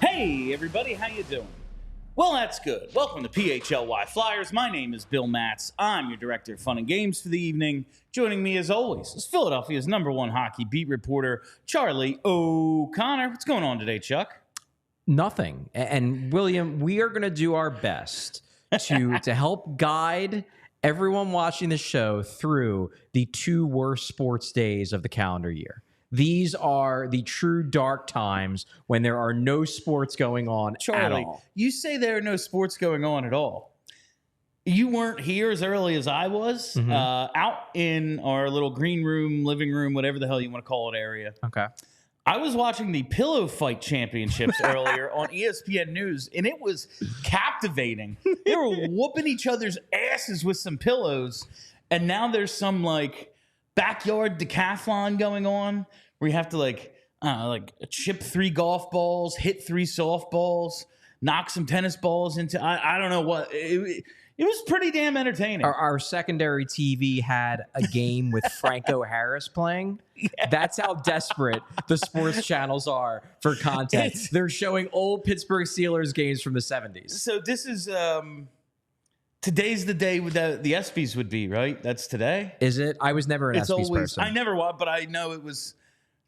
Hey everybody, how you doing? Well, that's good. Welcome to PHLY Flyers. My name is Bill Matz. I'm your director of fun and games for the evening. Joining me as always is Philadelphia's #1 hockey beat reporter, Charlie O'Connor. What's going on today, Chuck? Nothing. And William, we are going to do our best to help guide everyone watching the show through the two worst sports days of the calendar year. These are the true dark times when there are no sports going on Charlie, at all. You say there are no sports going on at all. You weren't here as early as I was, out in our little green room, living room, whatever the hell you want to call it area. Okay. I was watching the Pillow Fight Championships earlier on ESPN News, and it was captivating. They were whooping each other's asses with some pillows, and now there's some, like, backyard decathlon going on where you have to, like chip 3 golf balls, hit 3 softballs, knock some tennis balls into, I don't know what. It was pretty damn entertaining. Our secondary TV had a game with Franco Harris playing. Yeah. That's how desperate the sports channels are for content. They're showing old Pittsburgh Steelers games from the 70s. So this is today's the day that the ESPYs would be, right? That's today. Is it? I was never an ESPYs person. I never was, but I know it was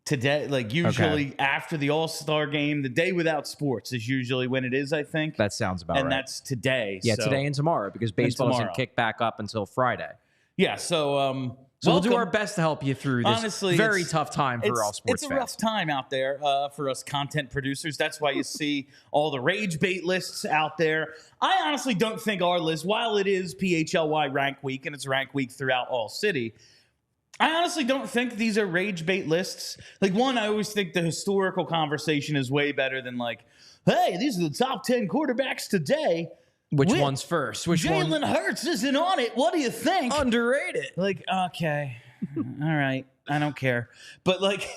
today. Like usually after the All-Star game, the day without sports is usually when it is, I think. That sounds about right. And that's today. Yeah, today and tomorrow because baseball doesn't kick back up until Friday. Yeah, so we'll do our best to help you through this honestly, very tough time for all sports fans. It's a rough time out there for us content producers. That's why you see all the rage bait lists out there. I honestly don't think our list, while it is PHLY Rank Week and it's Rank Week throughout ALLCITY, I honestly don't think these are rage bait lists. Like, one, I always think the historical conversation is way better than like, hey, these are the top 10 quarterbacks today. Which one's first? Jalen Hurts isn't on it. What do you think? Underrated. Like, okay. All right. I don't care. But, like,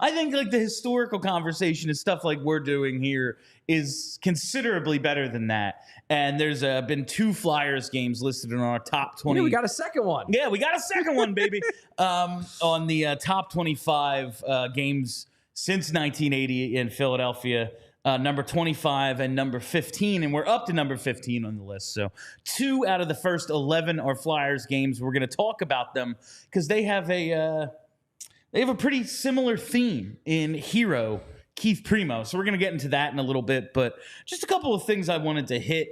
I think, like, the historical conversation and stuff like we're doing here is considerably better than that. And there's been 2 Flyers games listed in our top 20. Yeah, we got a second one. Yeah, we got a second one, baby. On the top 25 games since 1980 in Philadelphia. Number 25 and number 15, and we're up to number 15 on the list. So 2 out of the first 11 are Flyers games. We're going to talk about them because they have a pretty similar theme in hero Keith Primeau. So we're going to get into that in a little bit, but just a couple of things I wanted to hit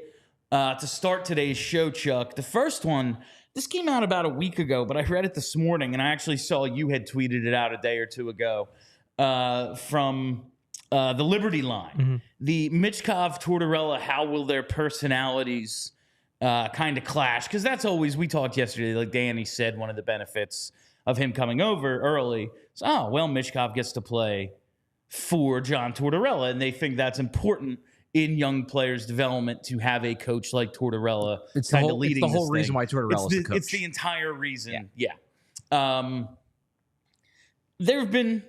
to start today's show, Chuck. The first one, this came out about a week ago, but I read it this morning, and I actually saw you had tweeted it out a day or two ago from the Liberty line. The Michkov, Tortorella, how will their personalities kind of clash? Because that's always, we talked yesterday, like Danny said, one of the benefits of him coming over early. So, Michkov gets to play for John Tortorella, and they think that's important in young players' development to have a coach like Tortorella kind of leading. It's the whole reason why Tortorella's the coach. It's the entire reason, yeah. There have been,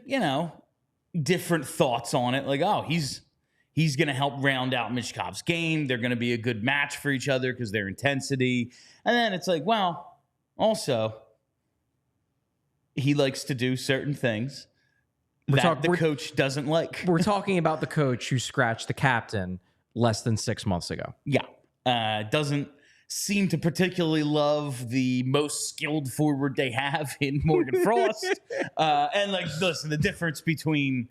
different thoughts on it. Like, he's going to help round out Michkov's game. They're going to be a good match for each other because their intensity. And then it's like, well, also, he likes to do certain things that the coach doesn't like. We're talking about the coach who scratched the captain less than 6 months ago. Yeah. Doesn't seem to particularly love the most skilled forward they have in Morgan Frost. And, like, listen, the difference between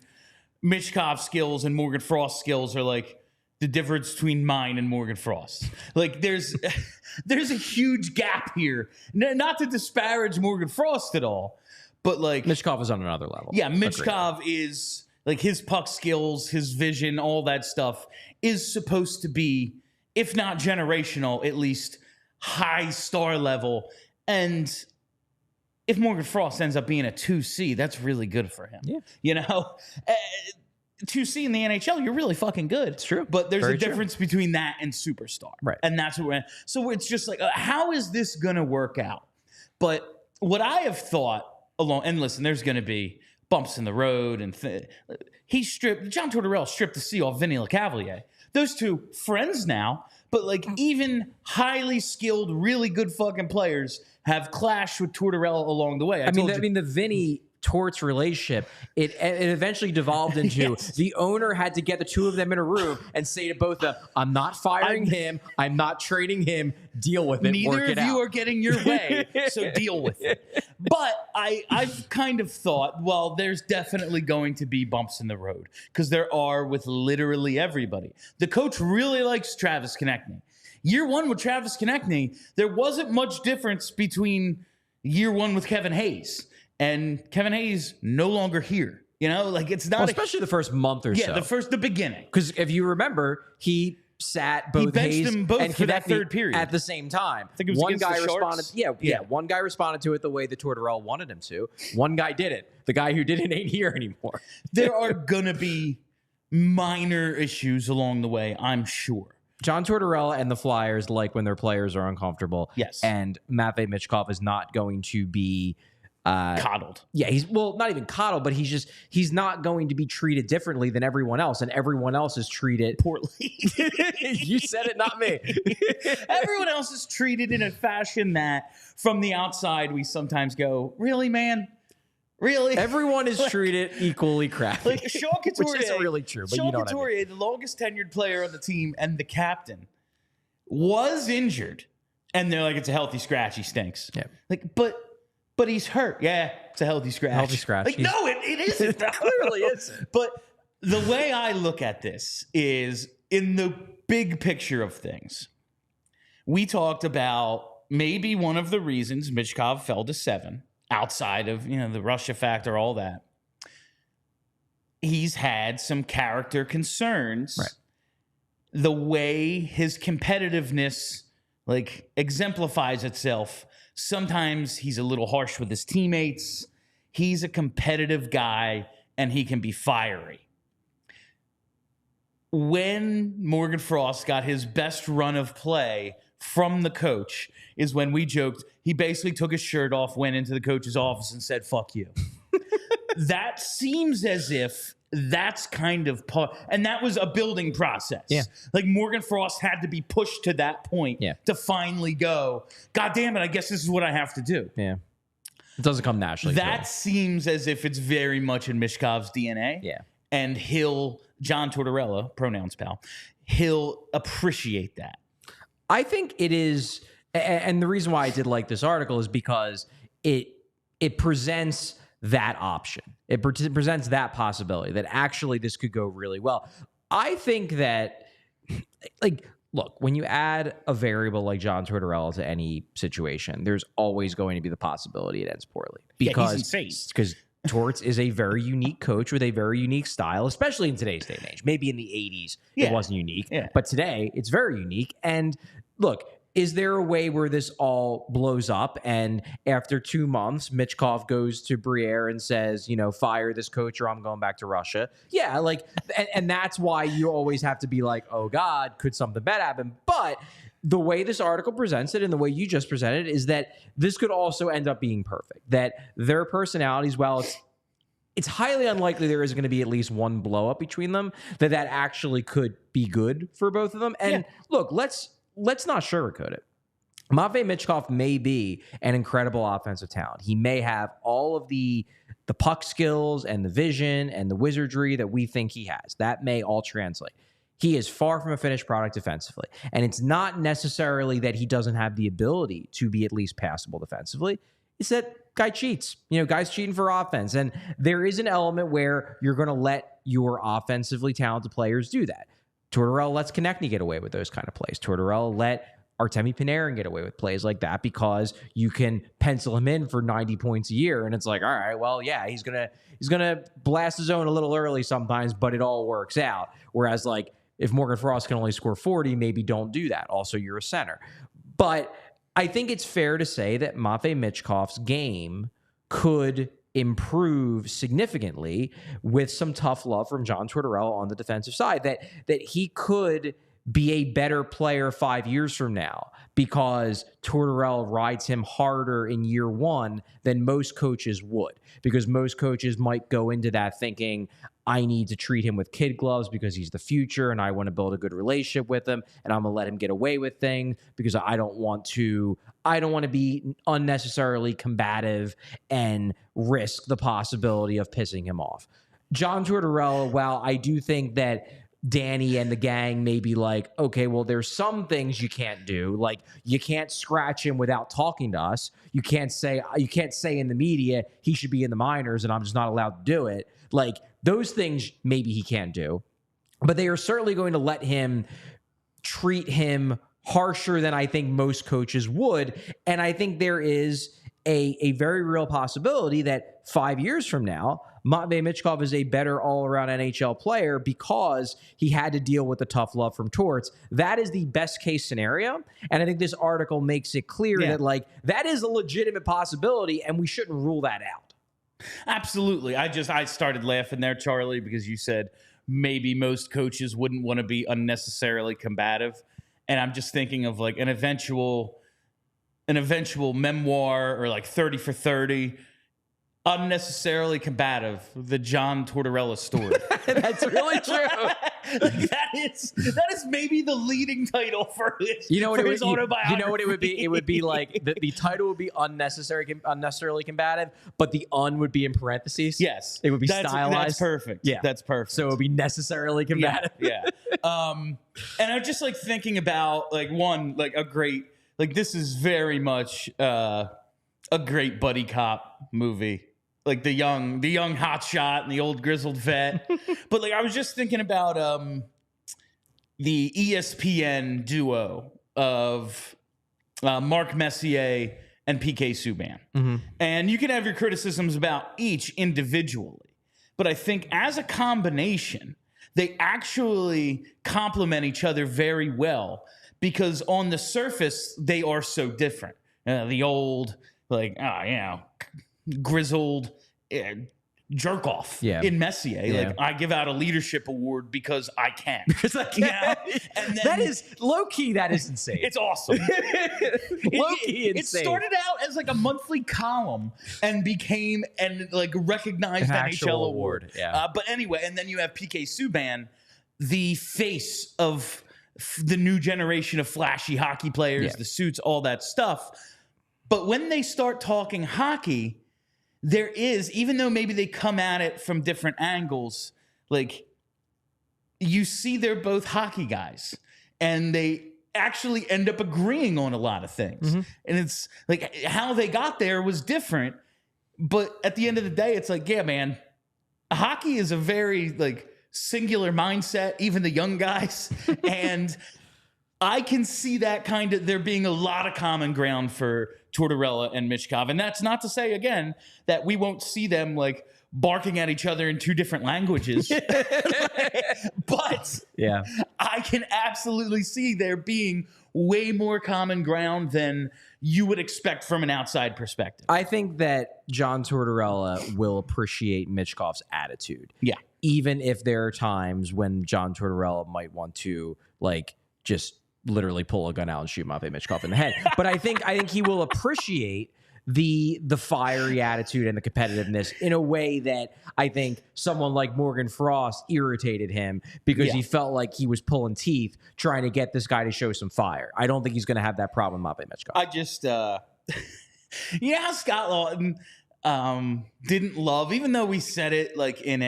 Michkov's skills and Morgan Frost's skills are like the difference between mine and Morgan Frost. Like, there's a huge gap here. Not to disparage Morgan Frost at all, but, like, Michkov is on another level. Yeah, Michkov is, like, his puck skills, his vision, all that stuff is supposed to be, if not generational, at least high star level. And if Morgan Frost ends up being a 2C, that's really good for him. Yeah. 2C in the NHL, you're really fucking good. It's true. But there's a difference between that and superstar. Right. And that's what so it's just like, how is this going to work out? But what I have thought and listen, there's going to be bumps in the road. And John Tortorella stripped the C off Vinny LeCavalier. Those two friends now, but, like, even highly skilled, really good fucking players have clashed with Tortorella along the way. I mean, the Vinny Tort's relationship, it eventually devolved into the owner had to get the two of them in a room and say to both of them, I'm not firing him. I'm not trading him. Deal with it. Neither of you are getting your way, so deal with it. But I've kind of thought, well, there's definitely going to be bumps in the road because there are with literally everybody. The coach really likes Travis Konechny. Year one with Travis Konechny, there wasn't much difference between year one with Kevin Hayes. And Kevin Hayes no longer here. You know, like it's not... especially the first month or so. Yeah, the beginning. Because if you remember, he sat both Hayes them both and for that Konechny third period at the same time. I think it was one against guy the responded. Sharks. Yeah. One guy responded to it the way the Tortorella wanted him to. One guy didn't. The guy who didn't ain't here anymore. There are going to be minor issues along the way, I'm sure. John Tortorella and the Flyers like when their players are uncomfortable. Yes. And Matvei Michkov is not going to be coddled. Yeah, he's not even coddled, but he's not going to be treated differently than everyone else, and everyone else is treated Poorly. You said it, not me. Everyone else is treated in a fashion that from the outside we sometimes go, really, man? Really? Everyone is treated equally crappy. Like Sean Couturier, which isn't really true, but Sean you know Couturier, what I mean. the longest tenured player on the team and the captain, was injured. And they're like, it's a healthy scratch. He stinks. Yeah. Like, but he's hurt. Yeah, it's a healthy scratch. Healthy scratch. Like, no, it isn't. It clearly isn't. But the way I look at this is in the big picture of things. We talked about maybe one of the reasons Michkov fell to 7, outside of, the Russia factor, all that. He's had some character concerns. Right. The way his competitiveness exemplifies itself. Sometimes he's a little harsh with his teammates. He's a competitive guy, and he can be fiery. When Morgan Frost got his best run of play from the coach is when we joked he basically took his shirt off, went into the coach's office, and said, fuck you. That seems as if that's kind of part, and that was a building process. Yeah. Like Morgan Frost had to be pushed to that point to finally go, God damn it, I guess this is what I have to do. Yeah. It doesn't come naturally. That seems as if it's very much in Michkov's DNA. Yeah. And John Tortorella, pronouns pal, he'll appreciate that. I think it is, and the reason why I did like this article is because it presents that option. It presents that possibility that actually this could go really well. I think that, look, when you add a variable like John Tortorella to any situation, there's always going to be the possibility it ends poorly. Because Torts is a very unique coach with a very unique style, especially in today's day and age. Maybe in the 80s it wasn't unique, but today it's very unique. And look, is there a way where this all blows up and after 2 months, Michkov goes to Briere and says, fire this coach or I'm going back to Russia? Yeah, and that's why you always have to be like, oh God, could something bad happen? But the way this article presents it and the way you just presented it is that this could also end up being perfect. That their personalities, while it's highly unlikely there is going to be at least one blow up between them, that actually could be good for both of them. And look, let's not sugarcoat it. Matvei Michkov may be an incredible offensive talent. He may have all of the puck skills and the vision and the wizardry that we think he has. That may all translate. He is far from a finished product defensively. And it's not necessarily that he doesn't have the ability to be at least passable defensively. It's that guy cheats. Guy's cheating for offense. And there is an element where you're going to let your offensively talented players do that. Tortorella lets Konechny get away with those kind of plays. Tortorella let Artemi Panarin get away with plays like that because you can pencil him in for 90 points a year. And it's like, all right, well, yeah, he's gonna blast his own a little early sometimes, but it all works out. Whereas if Morgan Frost can only score 40, maybe don't do that. Also, you're a center. But I think it's fair to say that Matvei Michkov's game could improve significantly with some tough love from John Tortorella on the defensive side, that he could be a better player 5 years from now because Tortorella rides him harder in year one than most coaches would. Because most coaches might go into that thinking, I need to treat him with kid gloves because he's the future and I want to build a good relationship with him and I'm going to let him get away with things because I don't want to be unnecessarily combative and risk the possibility of pissing him off. John Tortorella, while I do think that Danny and the gang may be like, okay, well, there's some things you can't do. Like, you can't scratch him without talking to us. You can't say in the media he should be in the minors and I'm just not allowed to do it. Like, those things maybe he can't do. But they are certainly going to let him treat him harsher than I think most coaches would. And I think there is a very real possibility that 5 years from now, Matvei Michkov is a better all-around NHL player because he had to deal with the tough love from Torts. That is the best-case scenario, and I think this article makes it clear that, like, that is a legitimate possibility, and we shouldn't rule that out. Absolutely. I started laughing there, Charlie, because you said maybe most coaches wouldn't want to be unnecessarily combative, and I'm just thinking of, like, an eventual memoir or, like, 30 for 30, unnecessarily combative, the John Tortorella story. That's really true. Like, that is maybe the leading title for his, autobiography. You know what it would be? It would be like the title would be unnecessarily combative, but the would be in parentheses. Yes, it would be stylized. That's perfect. Yeah, that's perfect. So it would be necessarily combative. Yeah. And I'm just like thinking about this is very much a great buddy cop movie. Like the young hotshot and the old grizzled vet. But like I was just thinking about the ESPN duo of Mark Messier and PK Subban. Mm-hmm. And you can have your criticisms about each individually. But I think as a combination, they actually complement each other very well because on the surface, they are so different. The old, grizzled jerk off in Messier. Yeah. Like, I give out a leadership award because I can. Because I can. Yeah. And then, that is low key. That is insane. It's awesome. Low key insane. It started out as like a monthly column and became recognized NHL award. Yeah. But anyway, and then you have PK Subban, the face of the new generation of flashy hockey players, the suits, all that stuff. But when they start talking hockey, there is, even though maybe they come at it from different angles, like you see they're both hockey guys and they actually end up agreeing on a lot of things. Mm-hmm. And it's like how they got there was different. But at the end of the day, it's like, yeah, man, hockey is a very singular mindset, even the young guys. And I can see that there being a lot of common ground for Tortorella and Michkov. And that's not to say, again, that we won't see them barking at each other in two different languages. But I can absolutely see there being way more common ground than you would expect from an outside perspective. I think that John Tortorella will appreciate Michkov's attitude. Yeah. Even if there are times when John Tortorella might want to just literally pull a gun out and shoot Matvei Michkov in the head. But I think he will appreciate the fiery attitude and the competitiveness in a way that I think someone like Morgan Frost irritated him because he felt like he was pulling teeth trying to get this guy to show some fire. I don't think he's going to have that problem with Matvei Michkov. I just, Scott Lawton didn't love, even though we said it in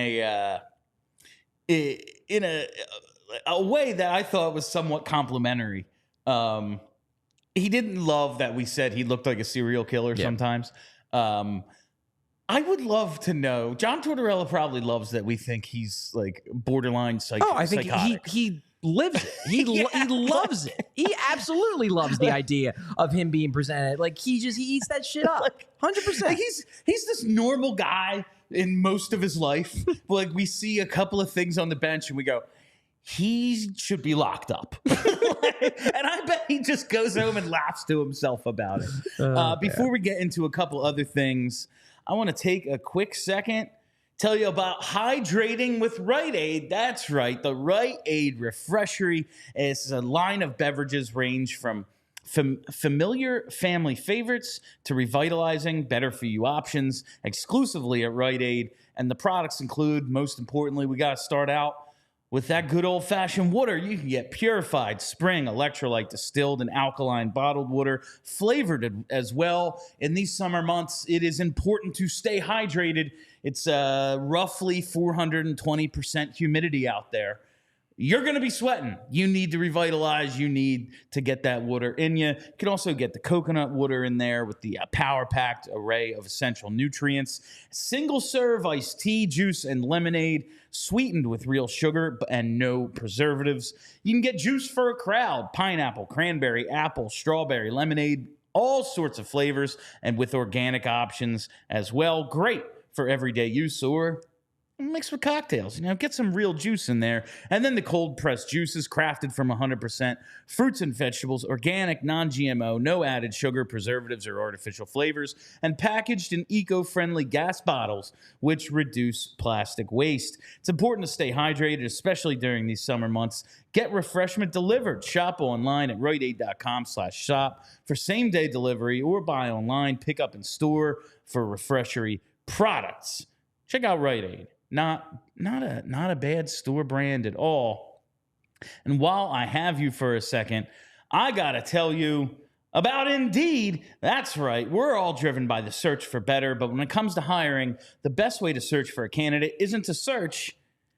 a way that I thought was somewhat complimentary. He didn't love that we said he looked like a serial killer sometimes. I would love to know. John Tortorella probably loves that we think he's borderline psychotic. Oh, I think he lives it. He loves it. He absolutely loves the idea of him being presented. He eats that shit up. 100%. He's this normal guy in most of his life. We see a couple of things on the bench and we go, he should be locked up. And I bet he just goes home and laughs to himself about it. Before we get into a couple other things, I want to take a quick second Tell you about hydrating with Rite Aid. That's right, the Rite Aid Refreshery is a line of beverages range from familiar family favorites to revitalizing, better-for-you options exclusively at Rite Aid. And the products include, most importantly, we got to start out with that good old-fashioned water. You can get purified spring, electrolyte, distilled, and alkaline bottled water, flavored as well. In these summer months, it is important to stay hydrated. It's roughly 420% humidity out there. You're going to be sweating. You need to revitalize. You need to get that water in you. You can also get the coconut water in there with the power-packed array of essential nutrients. Single-serve iced tea, juice, and lemonade, sweetened with real sugar and no preservatives. You can get juice for a crowd, pineapple, cranberry, apple, strawberry, lemonade, all sorts of flavors, and with organic options as well. Great for everyday use or mixed with cocktails. Get some real juice in there. And then the cold-pressed juices crafted from 100% fruits and vegetables, organic, non-GMO, no added sugar, preservatives, or artificial flavors, and packaged in eco-friendly gas bottles, which reduce plastic waste. It's important to stay hydrated, especially during these summer months. Get refreshment delivered. Shop online at riteaid.com/shop for same-day delivery or buy online, pick up in store for Refreshery products. Check out Rite Aid. Not a bad store brand at all. And while I have you for a second, I gotta tell you about Indeed. That's right. We're all driven by the search for better, but when it comes to hiring, the best way to search for a candidate isn't to search,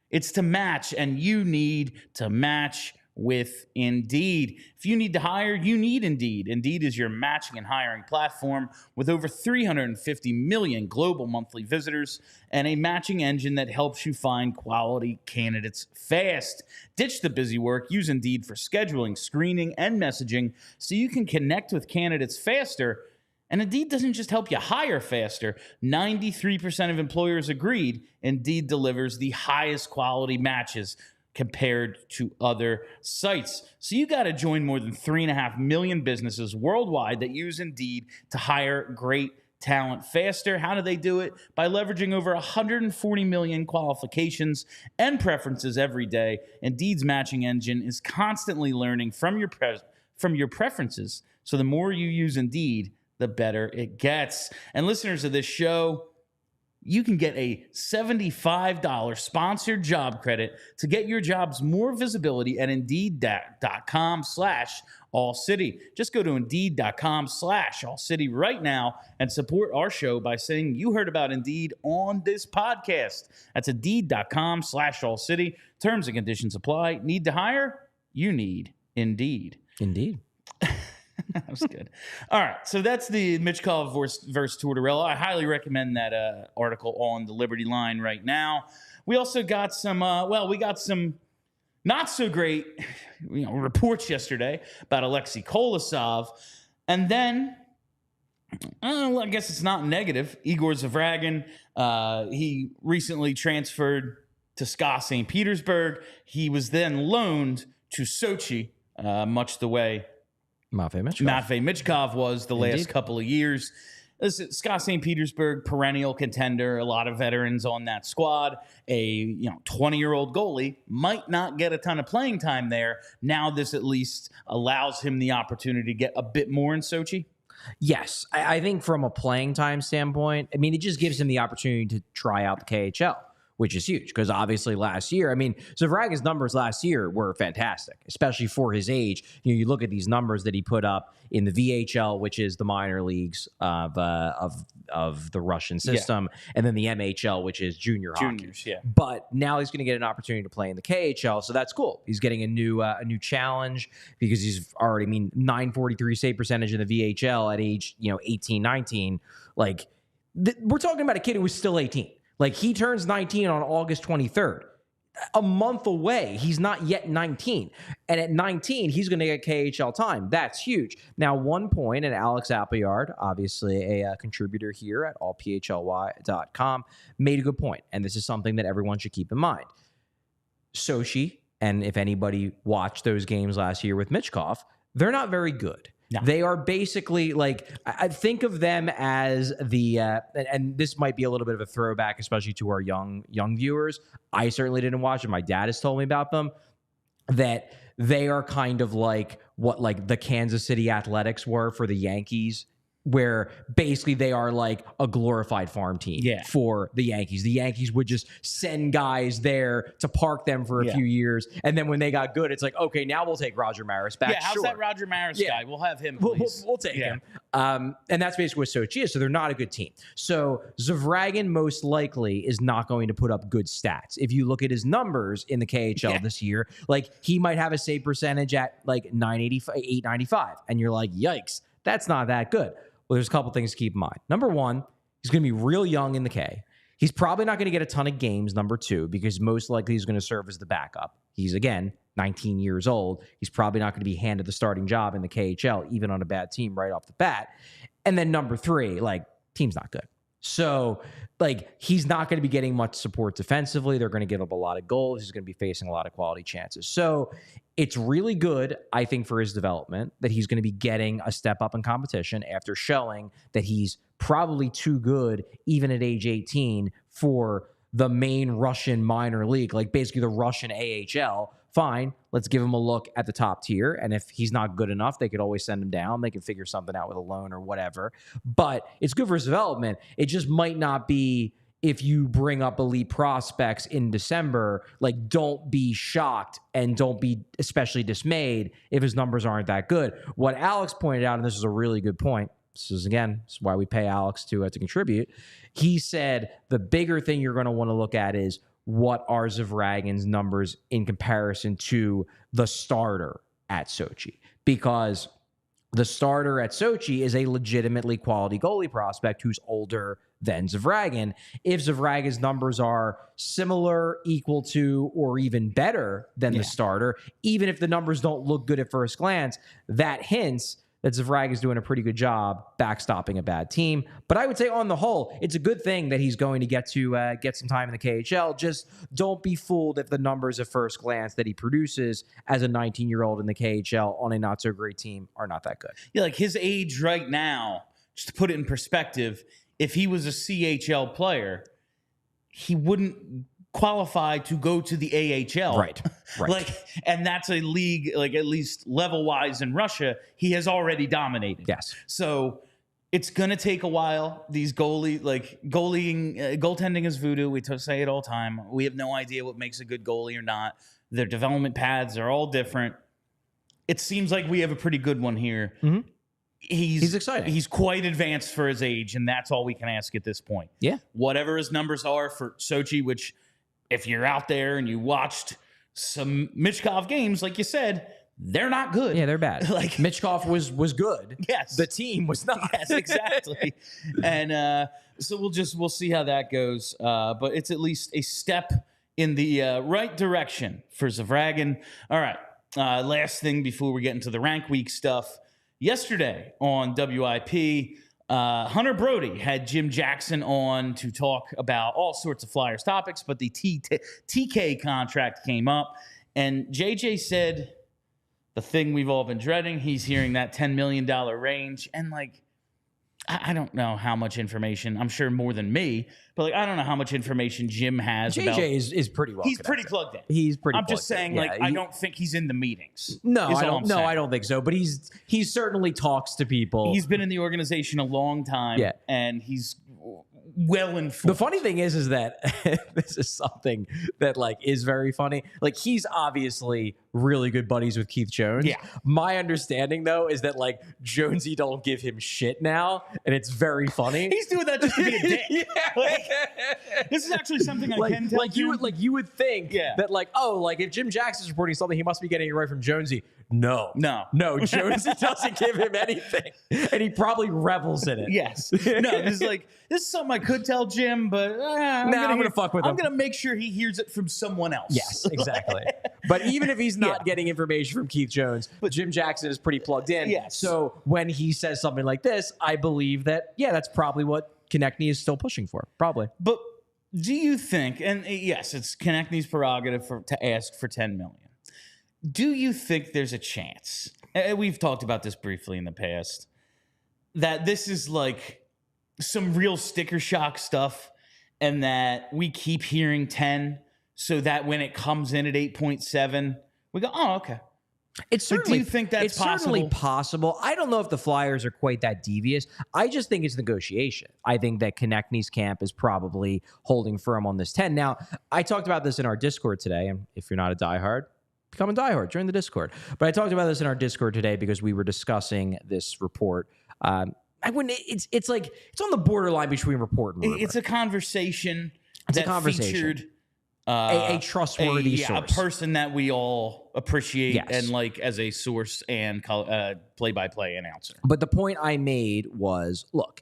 it's to match, and you need to match with Indeed. If you need to hire, you need Indeed. Indeed is your matching and hiring platform with over 350 million global monthly visitors and a matching engine that helps you find quality candidates fast. Ditch the busy work. Use Indeed for scheduling, screening, and messaging so you can connect with candidates faster. And Indeed doesn't just help you hire faster. 93% of employers agreed Indeed delivers the highest quality matches compared to other sites. So you got to join more than 3.5 million businesses worldwide that use Indeed to hire great talent faster. How do they do it? By leveraging over 140 million qualifications and preferences every day. Indeed's matching engine is constantly learning from your preferences. So the more you use Indeed, the better it gets. And listeners of this show, you can get a $75 sponsored job credit to get your jobs more visibility at Indeed.com/AllCity. Just go to Indeed.com/AllCity right now and support our show by saying you heard about Indeed on this podcast. That's Indeed.com/AllCity. Terms and conditions apply. Need to hire? You need Indeed. Indeed. That was good. All right, so that's the Michkov versus Tortorella. I highly recommend that article on the Liberty Line right now. We also got some, we got some not so great reports yesterday about Alexei Kolosov. And then, I guess it's not negative, Igor Zavragin, he recently transferred to SKA St. Petersburg. He was then loaned to Sochi, much the way Matvei Michkov was the last couple of years. Listen, SKA St. Petersburg, perennial contender, a lot of veterans on that squad. A 20-year-old goalie might not get a ton of playing time there. Now this at least allows him the opportunity to get a bit more in Sochi. Yes, I think from a playing time standpoint, it just gives him the opportunity to try out the KHL, which is huge because obviously last year, Zavragin's numbers last year were fantastic, especially for his age. You look at these numbers that he put up in the VHL, which is the minor leagues of the Russian system, and then the MHL, which is junior hockey. Yeah. But now he's going to get an opportunity to play in the KHL, so that's cool. He's getting a new challenge because he's already .943 save percentage in the VHL at age 18, 19. We're talking about a kid who was still 18. He turns 19 on August 23rd. A month away. He's not yet 19. And at 19, he's going to get KHL time. That's huge. Now, one point, and Alex Appleyard, obviously a contributor here at allphly.com, made a good point. And this is something that everyone should keep in mind. Sochi, and if anybody watched those games last year with Michkov, they're not very good. No. They are basically like, I think of them as the, and this might be a little bit of a throwback, especially to our young viewers. I certainly didn't watch it. My dad has told me about them, that they are kind of like what like the Kansas City Athletics were for the Yankees, where basically they are like a glorified farm team for the Yankees. The Yankees would just send guys there to park them for a few years. And then when they got good, it's like, okay, now we'll take Roger Maris back. Yeah, how's that Roger Maris guy? We'll have him, please. We'll take him. And that's basically what Sochi is. So they're not a good team. So Zvragin most likely is not going to put up good stats. If you look at his numbers in the KHL this year, like he might have a save percentage at like 895. And you're like, yikes, that's not that good. Well, there's a couple things to keep in mind. Number one, he's going to be real young in the K. He's probably not going to get a ton of games, number two, because most likely he's going to serve as the backup. He's, again, 19 years old. He's probably not going to be handed the starting job in the KHL, even on a bad team right off the bat. And then number three, like, team's not good. So, like, he's not going to be getting much support defensively. They're going to give up a lot of goals. He's going to be facing a lot of quality chances. So, it's really good, I think, for his development that he's going to be getting a step up in competition after showing that he's probably too good, even at age 18, for the main Russian minor league, like basically the Russian AHL. Fine, let's give him a look at the top tier. And if he's not good enough, they could always send him down. They can figure something out with a loan or whatever. But it's good for his development. It just might not be if you bring up elite prospects in December. Like, don't be shocked and don't be especially dismayed if his numbers aren't that good. What Alex pointed out, and this is a really good point, this is why we pay Alex to contribute. He said the bigger thing you're going to want to look at is what are Zvragin's numbers in comparison to the starter at Sochi, because the starter at Sochi is a legitimately quality goalie prospect who's older than Zvragin. If Zvragin's numbers are similar, equal to, or even better than the starter, even if the numbers don't look good at first glance, that hints that Zvragin is doing a pretty good job backstopping a bad team. But I would say on the whole, it's a good thing that he's going to get some time in the KHL. Just don't be fooled if the numbers at first glance that he produces as a 19-year-old in the KHL on a not-so-great team are not that good. Yeah, like his age right now, just to put it in perspective, if he was a CHL player, he wouldn't qualify to go to the AHL. Right. Like, and that's a league, like at least level-wise in Russia, he has already dominated. Yes. So it's going to take a while. These goaltending is voodoo. We say it all the time. We have no idea what makes a good goalie or not. Their development paths are all different. It seems like we have a pretty good one here. Mm-hmm. He's exciting. He's quite advanced for his age, and that's all we can ask at this point. Yeah. Whatever his numbers are for Sochi, which if you're out there and you watched some Michkov games, like you said, they're not good. Yeah, they're bad. Like Michkov was good. Yes. The team was not. Yes, exactly. And so we'll see how that goes. But it's at least a step in the right direction for Zvragin. All right. Last thing before we get into the rank week stuff. Yesterday on WIP, Hunter Brody had Jim Jackson on to talk about all sorts of Flyers topics, but the TK contract came up, and JJ said the thing we've all been dreading. He's hearing that $10 million range, and like, I don't know how much information. I'm sure more than me, but like I don't know how much information Jim has. JJ is pretty well. He's connected. pretty plugged in. He's pretty. I'm just saying, in. like I don't think he's in the meetings. No, I don't. No, I don't think so. But he certainly talks to people. He's been in the organization a long time, and he's well informed. The funny thing is that this is something that like is very funny. Like he's obviously really good buddies with Keith Jones. Yeah. My understanding though is that like Jonesy don't give him shit now, and it's very funny. He's doing that just to be a dick. Yeah. Like, this is actually something I can tell you would think that like if Jim Jackson's reporting something, he must be getting it right from Jonesy. No. Jonesy doesn't give him anything, and he probably revels in it. Yes. No. This is something I could tell Jim, but I'm gonna fuck with him. I'm gonna make sure he hears it from someone else. Yes, exactly. But even if he's not getting information from Keith Jones, but Jim Jackson is pretty plugged in. Yes. So when he says something like this, I believe that that's probably what Konechny is still pushing for. Probably. But do you think? And yes, it's Konechny's prerogative to ask for $10 million. Do you think there's a chance and we've talked about this briefly in the past, that this is like some real sticker shock stuff, and that we keep hearing 10, so that when it comes in at 8.7, we go, oh, okay. It's certainly, do you think that's certainly possible. I don't know if the Flyers are quite that devious. I just think it's negotiation. I think that Konechny's camp is probably holding firm on this 10. Now, I talked about this in our Discord today, and if you're not a diehard, become a diehard, join the Discord. But I talked about this in our Discord today because we were discussing this report. I wouldn't. It's like it's on the borderline between report and rumor. It's a conversation. Featured a trustworthy source, a person that we all appreciate and like as a source and play-by-play announcer. But the point I made was, look,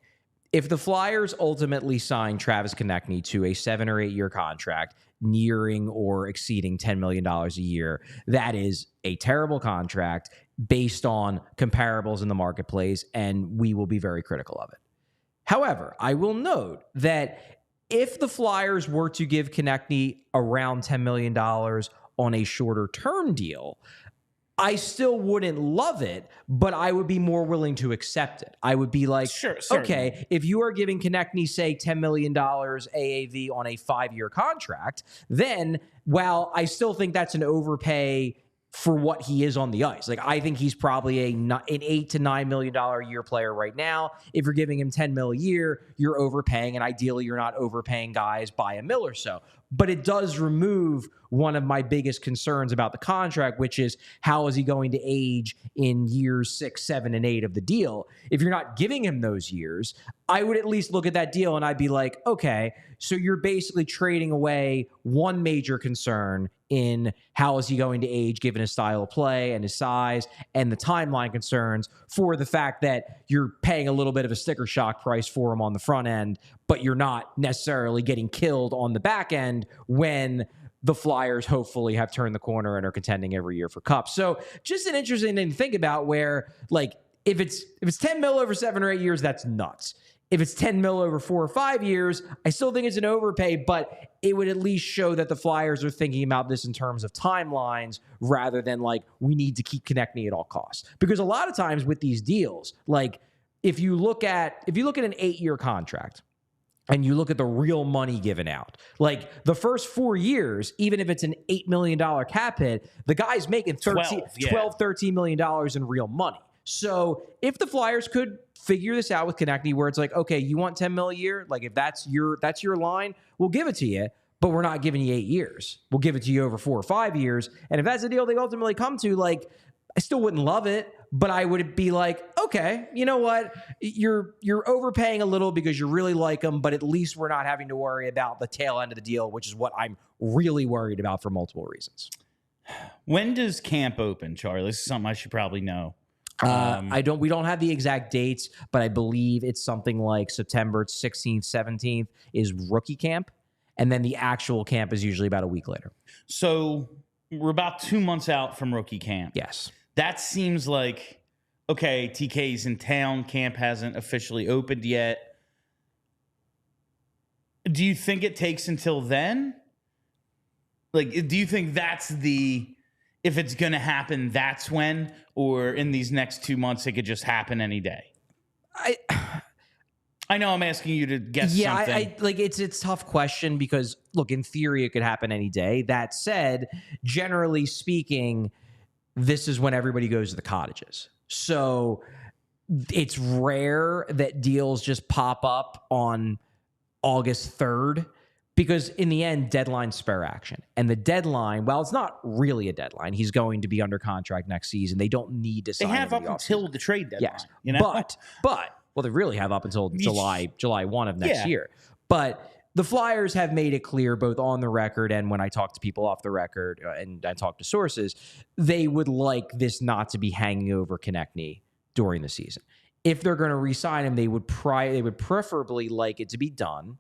if the Flyers ultimately sign Travis Konechny to a 7 or 8 year contract nearing or exceeding $10 million a year, that is a terrible contract based on comparables in the marketplace, and we will be very critical of it. However, I will note that if the Flyers were to give Konechny around $10 million on a shorter term deal, I still wouldn't love it, but I would be more willing to accept it. I would be like, sure, okay, if you are giving Konechny, say, $10 million AAV on a 5-year contract, then while I still think that's an overpay for what he is on the ice. Like, I think he's probably an $8 to $9 million a year player right now. If you're giving him $10 million a year, you're overpaying, and ideally you're not overpaying guys by $1 million or so. But it does remove one of my biggest concerns about the contract, which is how is he going to age in years 6, 7, and 8 of the deal? If you're not giving him those years, I would at least look at that deal and I'd be like, okay, so you're basically trading away one major concern in how is he going to age given his style of play and his size and the timeline concerns for the fact that you're paying a little bit of a sticker shock price for him on the front end, but you're not necessarily getting killed on the back end when the Flyers hopefully have turned the corner and are contending every year for cups. So just an interesting thing to think about where, like, if it's 10 mil over 7 or 8 years, that's nuts. If it's 10 mil over 4 or 5 years, I still think it's an overpay, but it would at least show that the Flyers are thinking about this in terms of timelines rather than like, we need to keep Konechny at all costs. Because a lot of times with these deals, like if you look at an 8-year contract and you look at the real money given out, like the first 4 years, even if it's an $8 million cap hit, the guy's making $13 million in real money. So if the Flyers could figure this out with Konechny where it's like, okay, you want 10 mil a year? Like if that's your line, we'll give it to you, but we're not giving you 8 years. We'll give it to you over 4 or 5 years. And if that's the deal they ultimately come to, like, I still wouldn't love it, but I would be like, okay, you know what? You're overpaying a little because you really like them, but at least we're not having to worry about the tail end of the deal, which is what I'm really worried about for multiple reasons. When does camp open, Charlie? This is something I should probably know. We don't have the exact dates, but I believe it's something like September 16th, 17th is rookie camp. And then the actual camp is usually about a week later. So we're about 2 months out from rookie camp. Yes. That seems like, okay, TK's in town. Camp hasn't officially opened yet. Do you think it takes until then? Like, do you think that's if it's going to happen, that's when? Or in these next 2 months, it could just happen any day? I know I'm asking you to guess something. It's a tough question because, look, in theory, it could happen any day. That said, generally speaking, this is when everybody goes to the cottages. So it's rare that deals just pop up on August 3rd. Because in the end, deadlines spare action. And the deadline, well, it's not really a deadline. He's going to be under contract next season. They don't need to sign him. They have up until the trade deadline. Yes. You know? Well, they really have up until July 1 of next year. But the Flyers have made it clear, both on the record and when I talk to people off the record and I talk to sources, they would like this not to be hanging over Konechny during the season. If they're going to re-sign him, they would preferably like it to be done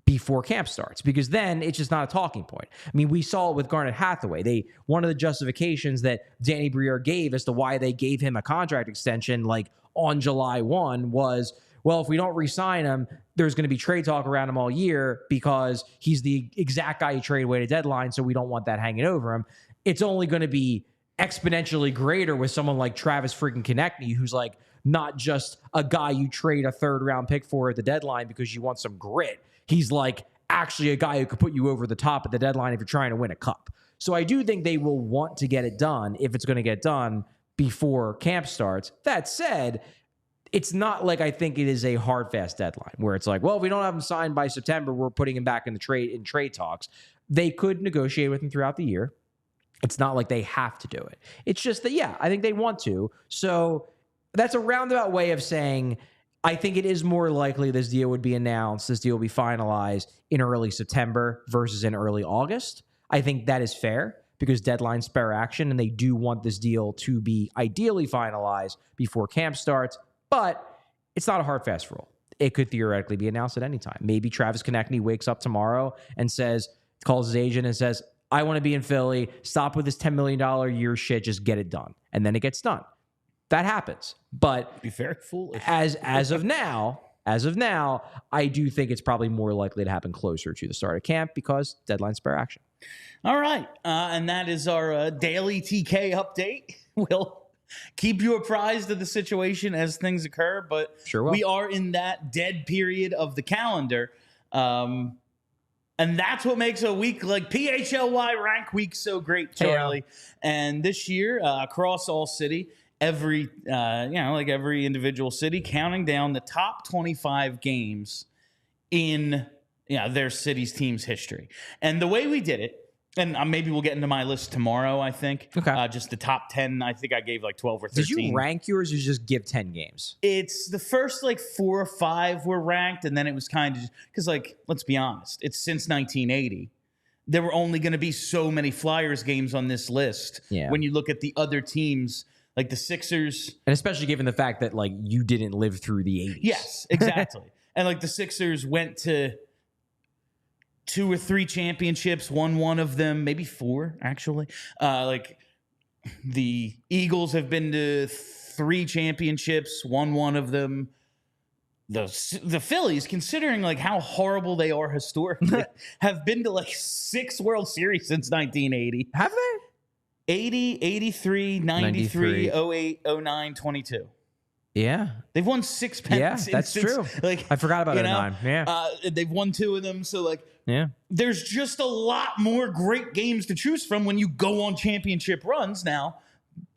before camp starts, because then it's just not a talking point. I mean, we saw it with Garnet Hathaway. One of the justifications that Danny Briere gave as to why they gave him a contract extension like on July 1 was, well, if we don't re-sign him, there's going to be trade talk around him all year because he's the exact guy you trade away to deadline, so we don't want that hanging over him. It's only going to be exponentially greater with someone like Travis freaking Konechny, who's like not just a guy you trade a 3rd round pick for at the deadline because you want some grit. He's like actually a guy who could put you over the top at the deadline if you're trying to win a cup. So I do think they will want to get it done if it's going to get done before camp starts. That said, it's not like I think it is a hard, fast deadline where it's like, well, if we don't have him signed by September, we're putting him back in the trade talks. They could negotiate with him throughout the year. It's not like they have to do it. It's just that, yeah, I think they want to. So that's a roundabout way of saying I think it is more likely this deal would be announced, this deal will be finalized in early September versus in early August. I think that is fair because deadlines spare action, and they do want this deal to be ideally finalized before camp starts. But it's not a hard, fast rule. It could theoretically be announced at any time. Maybe Travis Konechny wakes up tomorrow and calls his agent and says, I want to be in Philly. Stop with this $10 million a year shit. Just get it done. And then it gets done. That happens. But be very foolish. As of now, I do think it's probably more likely to happen closer to the start of camp because deadlines spare action. All right. And that is our daily TK update. We'll keep you apprised of the situation as things occur, but sure will. We are in that dead period of the calendar. And that's what makes a week like PHLY Rank Week so great, Charlie. Yeah. And this year, across ALLCITY, every individual city, counting down the top 25 games in their city's team's history. And the way we did it, and maybe we'll get into my list tomorrow, I think. Okay. Just the top 10, I think I gave like 12 or 13. Did you rank yours or just give 10 games? It's the first like 4 or 5 were ranked, and then it was kind of because, like, let's be honest, it's since 1980. There were only going to be so many Flyers games on this list. Yeah. When you look at the other teams, like the Sixers. And especially given the fact that, like, you didn't live through the 80s. Yes, exactly. And, like, the Sixers went to 2 or 3 championships, won one of them, maybe 4, actually. Like, the Eagles have been to 3 championships, won one of them. The Phillies, considering, like, how horrible they are historically, have been to, like, 6 World Series since 1980. Have they? 80, 83, 93, 08, 09, 22. Yeah. They've won 6 pennants. Yeah, that's true. Like, I forgot about 09. Yeah. They've won 2 of them. So, like, yeah, there's just a lot more great games to choose from when you go on championship runs. Now,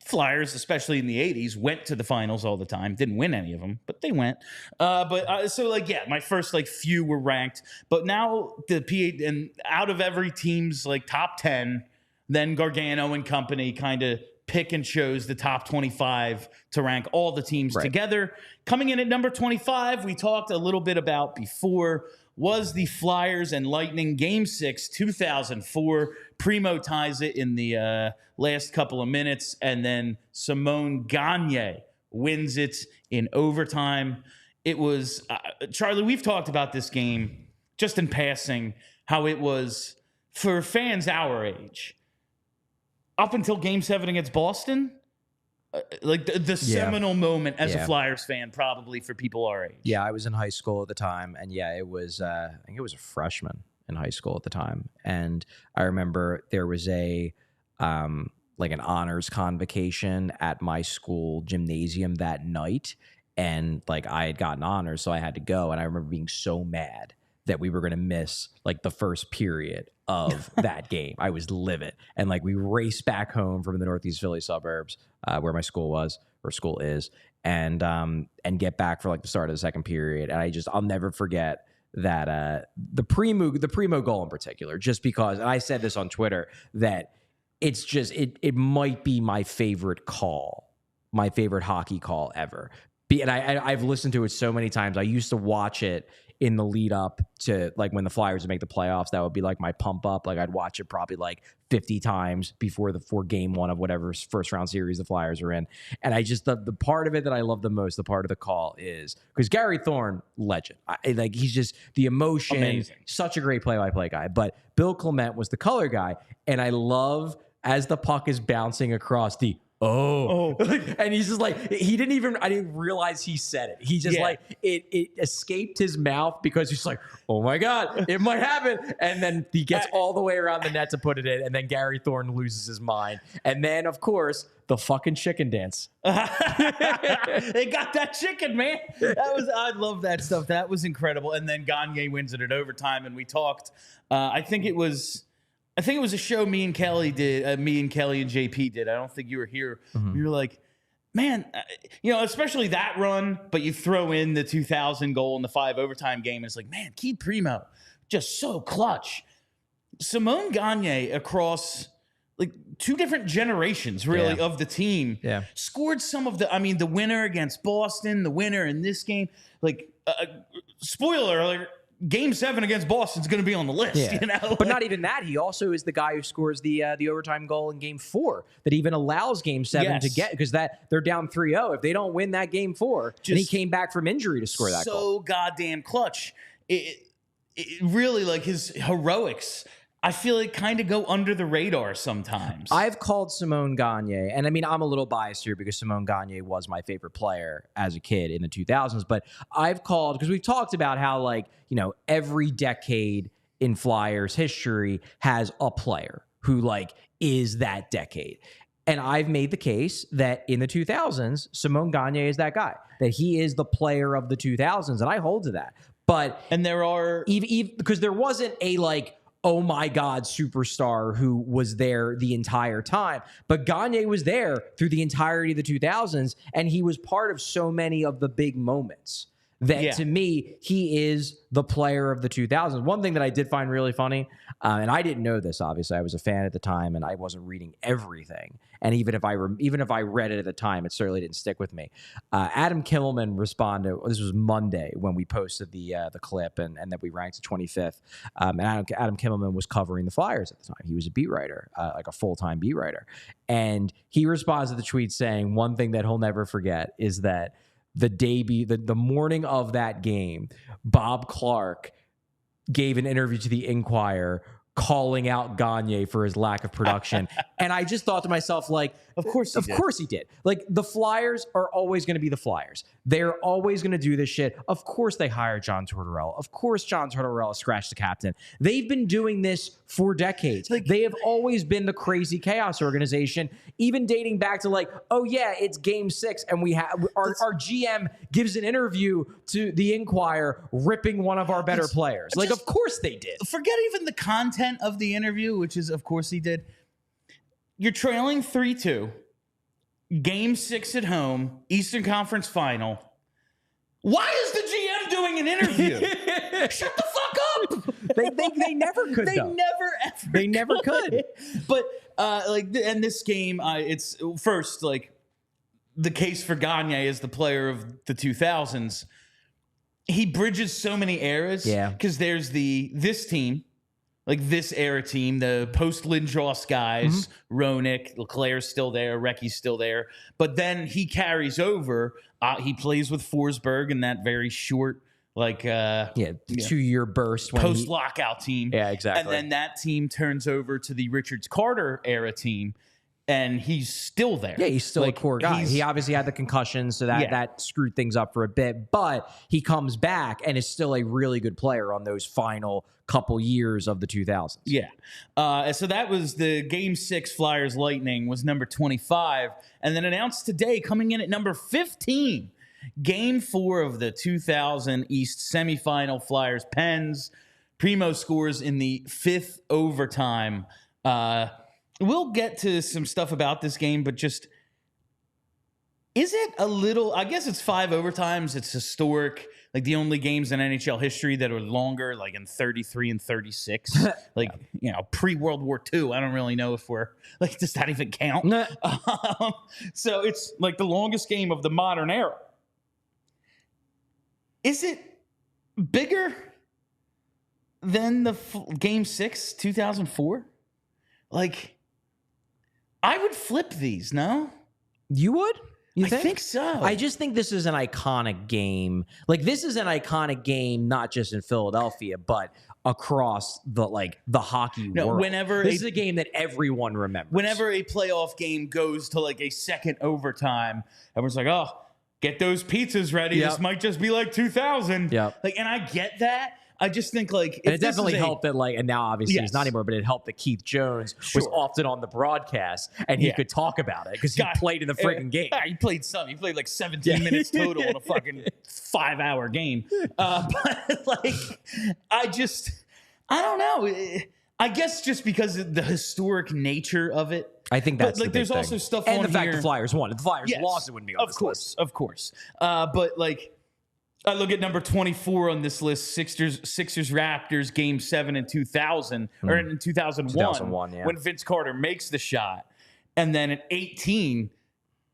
Flyers, especially in the 80s, went to the finals all the time. Didn't win any of them, but they went. So, like, yeah, my first, like, few were ranked. But now and out of every team's, like, top 10, then Gargano and company kind of pick and chose the top 25 to rank all the teams together. Coming in at number 25, we talked a little bit about before, was the Flyers and Lightning Game 6, 2004. Primeau ties it in the last couple of minutes, and then Simone Gagne wins it in overtime. It was, Charlie, we've talked about this game just in passing, how it was, for fans our age, up until Game 7 against Boston, like the seminal moment as a Flyers fan, probably for people our age. Yeah, I was in high school at the time, and it was I think it was a freshman in high school at the time, and I remember there was a like an honors convocation at my school gymnasium that night, and like I had gotten honors, so I had to go, and I remember being so mad that we were going to miss like the first period of that game. I was livid. And like we raced back home from the Northeast Philly suburbs where my school was or school is and get back for like the start of the second period. And I'll never forget that the Primeau goal in particular, just because, and I said this on Twitter, that it's just, it might be my favorite call, my favorite hockey call ever. And I've listened to it so many times. I used to watch it in the lead up to like when the Flyers would make the playoffs. That would be like my pump up. Like I'd watch it probably like 50 times before game 1 of whatever first round series the Flyers are in. And I just, the part of it that I love the most, the part of the call is because Gary Thorne, legend. Like he's just the emotion, amazing. Such a great play-by-play guy. But Bill Clement was the color guy. And I love as the puck is bouncing across the oh. And he's just like, I didn't realize he said it. He just like, it escaped his mouth because he's like, oh my God, it might happen. And then he gets all the way around the net to put it in. And then Gary Thornton loses his mind. And then, of course, the fucking chicken dance. They got that chicken, man. I love that stuff. That was incredible. And then Gagne wins it at overtime. And we talked, I think it was a show me and Kelly did. Me and Kelly and JP did. I don't think you were here. You were like, man, especially that run, but you throw in the 2000 goal in the 5 overtime game. And it's like, man, Keith Primeau, just so clutch. Simon Gagne across like 2 different generations, really, of the team. Yeah. Scored some of the winner against Boston, the winner in this game. Like, spoiler alert, Game 7 against Boston's going to be on the list, But not even that. He also is the guy who scores the overtime goal in Game 4 that even allows Game 7 to get, because they're down 3-0. If they don't win that Game 4, and he came back from injury to score that goal. So goddamn clutch. It really, like, his heroics, I feel like kind of go under the radar sometimes. I've called Simon Gagne, and I mean, I'm a little biased here because Simon Gagne was my favorite player as a kid in the 2000s, but I've called, because we've talked about how, like, every decade in Flyers history has a player who, like, is that decade. And I've made the case that in the 2000s, Simon Gagne is that guy, that he is the player of the 2000s, and I hold to that. And there are... because there wasn't a, like, oh my God, superstar who was there the entire time. But Gagne was there through the entirety of the 2000s, and he was part of so many of the big moments that, to me, he is the player of the 2000s. One thing that I did find really funny, and I didn't know this, obviously. I was a fan at the time, and I wasn't reading everything. And even if I read it at the time, it certainly didn't stick with me. Adam Kimmelman responded. This was Monday when we posted the clip, and that we ranked to 25th. And Adam Kimmelman was covering the Flyers at the time. He was a beat writer, like a full-time beat writer. And he responds to the tweet saying, one thing that he'll never forget is that the morning of that game, Bob Clark gave an interview to the Inquirer calling out Gagne for his lack of production. And I just thought to myself, like, of course he did. Like, the Flyers are always going to be the Flyers. They're always going to do this shit. Of course they hired John Tortorella. Of course John Tortorella scratched the captain. They've been doing this for decades. Like, they have always been the crazy chaos organization, even dating back to, like, oh yeah, it's Game 6 and we have our GM gives an interview to the Inquirer ripping one of our better players. Like, of course they did. Forget even the content of the interview, which is, of course he did. You're trailing 3-2. Game 6 at home, Eastern Conference Final. Why is the GM doing an interview? Shut the fuck up! They never could. They never could. But and this game, it's first, like, the case for Gagne is the player of the 2000s. He bridges so many eras. Yeah, because there's this team. Like, this era team, the post-Lindros guys, Roenick, LeClair's still there, Recchi's still there. But then he carries over. He plays with Forsberg in that very short, like... 2-year burst. Post-lockout team. Yeah, exactly. And then that team turns over to the Richards-Carter era team, and he's still there. Yeah, he's still a core guy. He obviously had the concussion, so that screwed things up for a bit. But he comes back and is still a really good player on those final couple years of the 2000s. Yeah. So that was the Game 6 Flyers Lightning was number 25. And then announced today, coming in at number 15, Game 4 of the 2000 East semifinal Flyers Pens. Primeau scores in the 5th overtime. We'll get to some stuff about this game, but just, is it a little, I guess it's 5 overtimes. It's historic. Like, the only games in NHL history that are longer, like in 33 and 36. Like, pre-World War II. I don't really know if like, does that even count? Nah. So it's like the longest game of the modern era. Is it bigger than the Game 6, 2004? Like, I would flip these, no? You would? You I think so. I just think this is an iconic game. Like, this is an iconic game, not just in Philadelphia, but across the hockey world. Whenever this is a game that everyone remembers. Whenever a playoff game goes to like a second overtime, everyone's like, "Oh, get those pizzas ready. Yep. This might just be like 2000." Yep. Like, and I get that. I just think like, and it definitely helped that and now obviously Yes. he's not anymore, but it helped that Keith Jones was often on the broadcast and he could talk about it because he played in the freaking game. Yeah, he played some. He played like 17 minutes total in a fucking 5-hour game. But like, I don't know. I guess just because of the historic nature of it. I think that's but like, the big there's thing. also stuff and on the fact here. the Flyers won. If the Flyers lost, it wouldn't be on this list. Of course. But like, I look at number 24 on this list, Sixers Raptors game 7 in 2000 or in 2001 when Vince Carter makes the shot. And then at 18,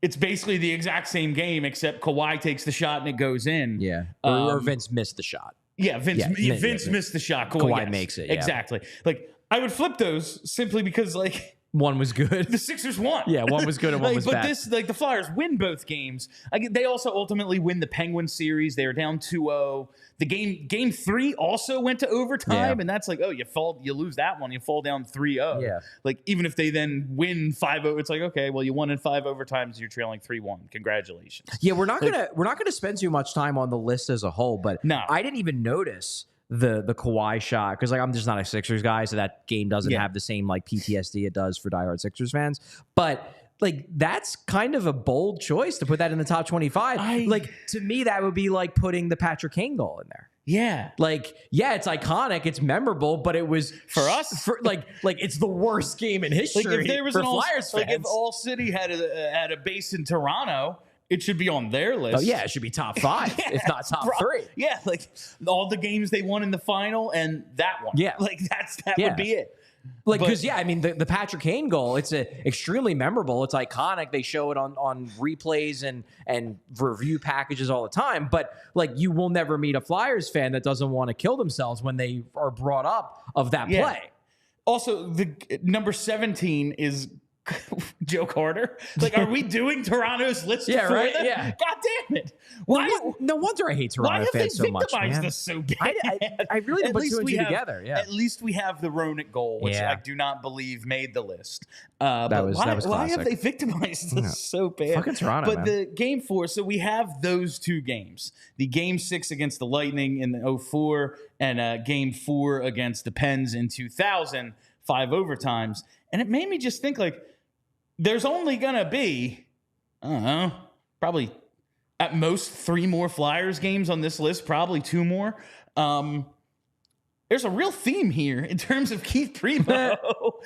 it's basically the exact same game except Kawhi takes the shot and it goes in. Yeah. Or Vince missed the shot. Yeah, Vince missed the shot. Kawhi makes it. Yeah. Exactly. Like, I would flip those simply because like, one was good. the Sixers won. Yeah, one was good and one was bad. But the Flyers win both games. They also ultimately win the Penguins series. They were down 2-0. The game 3 also went to overtime, and that's like, oh, you lose that one, you fall down 3-0. Yeah. Like, even if they then win 5-0, it's like, okay, well, you won in 5 overtimes, you're trailing 3-1. Congratulations. Yeah, we're not gonna spend too much time on the list as a whole, but No. I didn't even notice the Kawhi shot because like I'm just not a Sixers guy, so that game doesn't have the same like PTSD it does for diehard Sixers fans. But like that's kind of a bold choice to put that in the top 25. Like to me, that would be like putting the Patrick Kane goal in there. Yeah. Like, yeah, it's iconic, it's memorable, but it was for us like it's the worst game in history. Like if there was for an Flyers fans. Like if All-City had a base in Toronto, it should be on their list. Oh yeah, it should be top 5, if not top 3. Yeah, like all the games they won in the final and that one. Yeah, like that would be it. Like, because I mean, the Patrick Kane goal, it's extremely memorable. It's iconic. They show it on replays and review packages all the time. But like, you will never meet a Flyers fan that doesn't want to kill themselves when they are brought up of that play. Also, the number 17 is Joe Carter. Like, are we doing Toronto's list? Yeah, right. Them? Yeah. God damn it! No wonder I hate Toronto fans so much. Why have they victimized man. us so bad? I really didn't put two and two together. Yeah. At least we have the Roenick goal, which I do not believe made the list. That was why have they victimized us so bad? Fucking Toronto, But the game 4, so we have those 2 games: the game 6 against the Lightning in the 2004, and game 4 against the Pens in 2000, 5 overtimes. And it made me just think like, there's only going to be, I don't know, probably at most 3 more Flyers games on this list, probably 2 more. There's a real theme here in terms of Keith Primeau.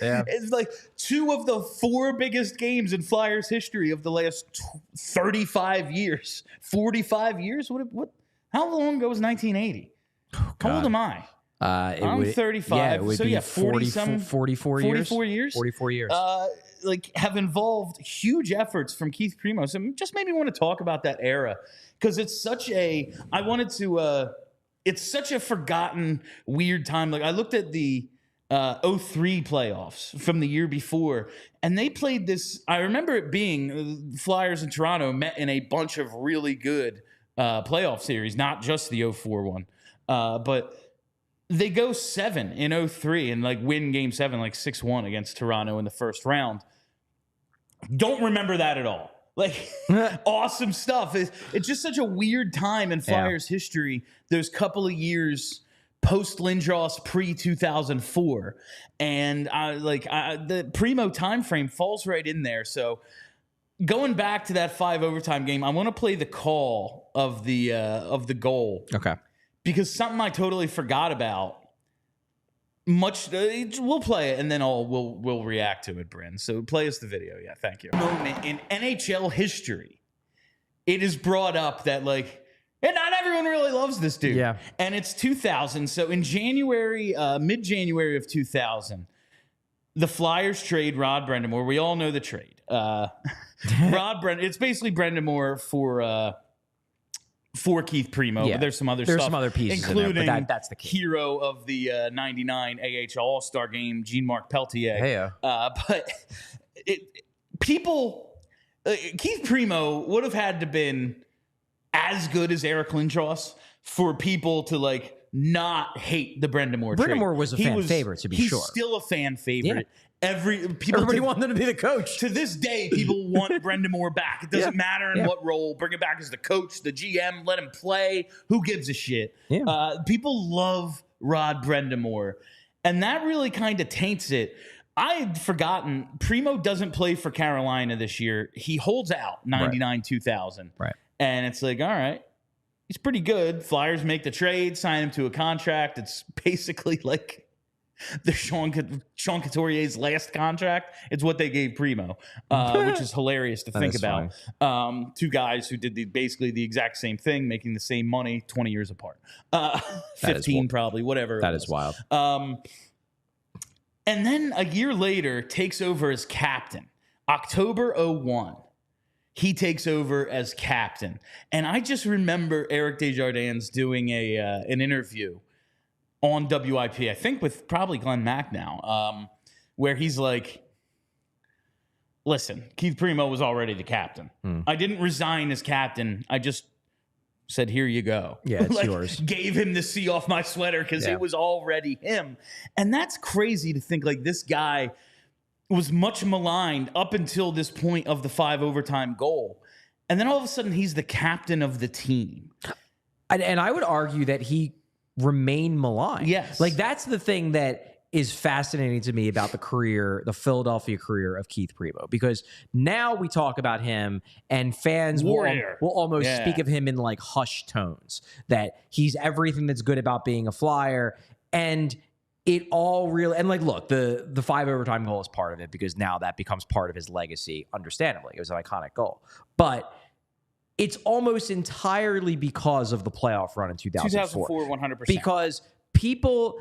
It's like 2 of the 4 biggest games in Flyers history of the last 35 years, 45 years. How long ago was 1980? How old am I? I'm 35. Yeah, it would so be 44 years. 44 years. Like have involved huge efforts from Keith Primeau. So it just made me want to talk about that era because it's such a it's such a forgotten weird time. Like I looked at the 2003 playoffs from the year before, and they played this. I remember it being Flyers and Toronto met in a bunch of really good playoff series, not just the 2004 one, but they go 7 in 2003 and like win game 7 like 6-1 against Toronto in the first round. Don't remember that at all. Like awesome stuff. It's just such a weird time in Flyers history. Those couple of years post Lindros, pre 2004, and the Primeau time frame falls right in there. So going back to that 5 overtime game, I want to play the call of the goal. Okay. Because something I totally forgot about. We'll play it and then we'll react to it, Bryn. So play us the video. Yeah, thank you. Moment in NHL history, it is brought up that and not everyone really loves this dude. Yeah. And it's 2000. So in January, mid-January of 2000, the Flyers trade Rod Brind'Amour. We all know the trade. It's basically Brind'Amour for Keith Primeau, but there's some other stuff. There's some other pieces including in there, but that's the key. Hero of the 99 AHL All-Star Game, Jean-Marc Peltier. Hey, but people Keith Primeau would have had to been as good as Eric Lindros for people to like not hate the Brind'Amour trade. Brind'Amour was a fan favorite, to be sure. He's still a fan favorite. Yeah. Everybody wanted him to be the coach. To this day, people want Brind'Amour back. It doesn't matter in what role. Bring him back as the coach, the GM. Let him play. Who gives a shit? Yeah. People love Rod Brind'Amour, and that really kind of taints it. I had forgotten Primeau doesn't play for Carolina this year. He holds out 99-2000. Right. And it's like, all right, he's pretty good. Flyers make the trade, sign him to a contract. It's basically like the Sean Couturier's last contract. It's what they gave Primeau, which is hilarious to think about. Two guys who did basically the exact same thing, making the same money 20 years apart. 15 probably, whatever. That is wild. And then a year later, takes over as captain. October 01. He takes over as captain. And I just remember Eric Desjardins doing an interview on WIP, I think with probably Glenn Mack now, where he's like, listen, Keith Primeau was already the captain. I didn't resign as captain. I just said, here you go. Yeah, it's yours. Gave him the see off my sweater because it was already him. And that's crazy to think like this guy was much maligned up until this point of the 5 overtime goal. And then all of a sudden he's the captain of the team. And I would argue that he remained maligned. Yes. Like that's the thing that is fascinating to me about the Philadelphia career of Keith Primeau, because now we talk about him and fans will almost speak of him in like hushed tones, that he's everything that's good about being a Flyer. And it all really, and like, look, the 5 overtime goal is part of it because now that becomes part of his legacy. Understandably, it was an iconic goal, but it's almost entirely because of the playoff run in 2004. 100%. Because people,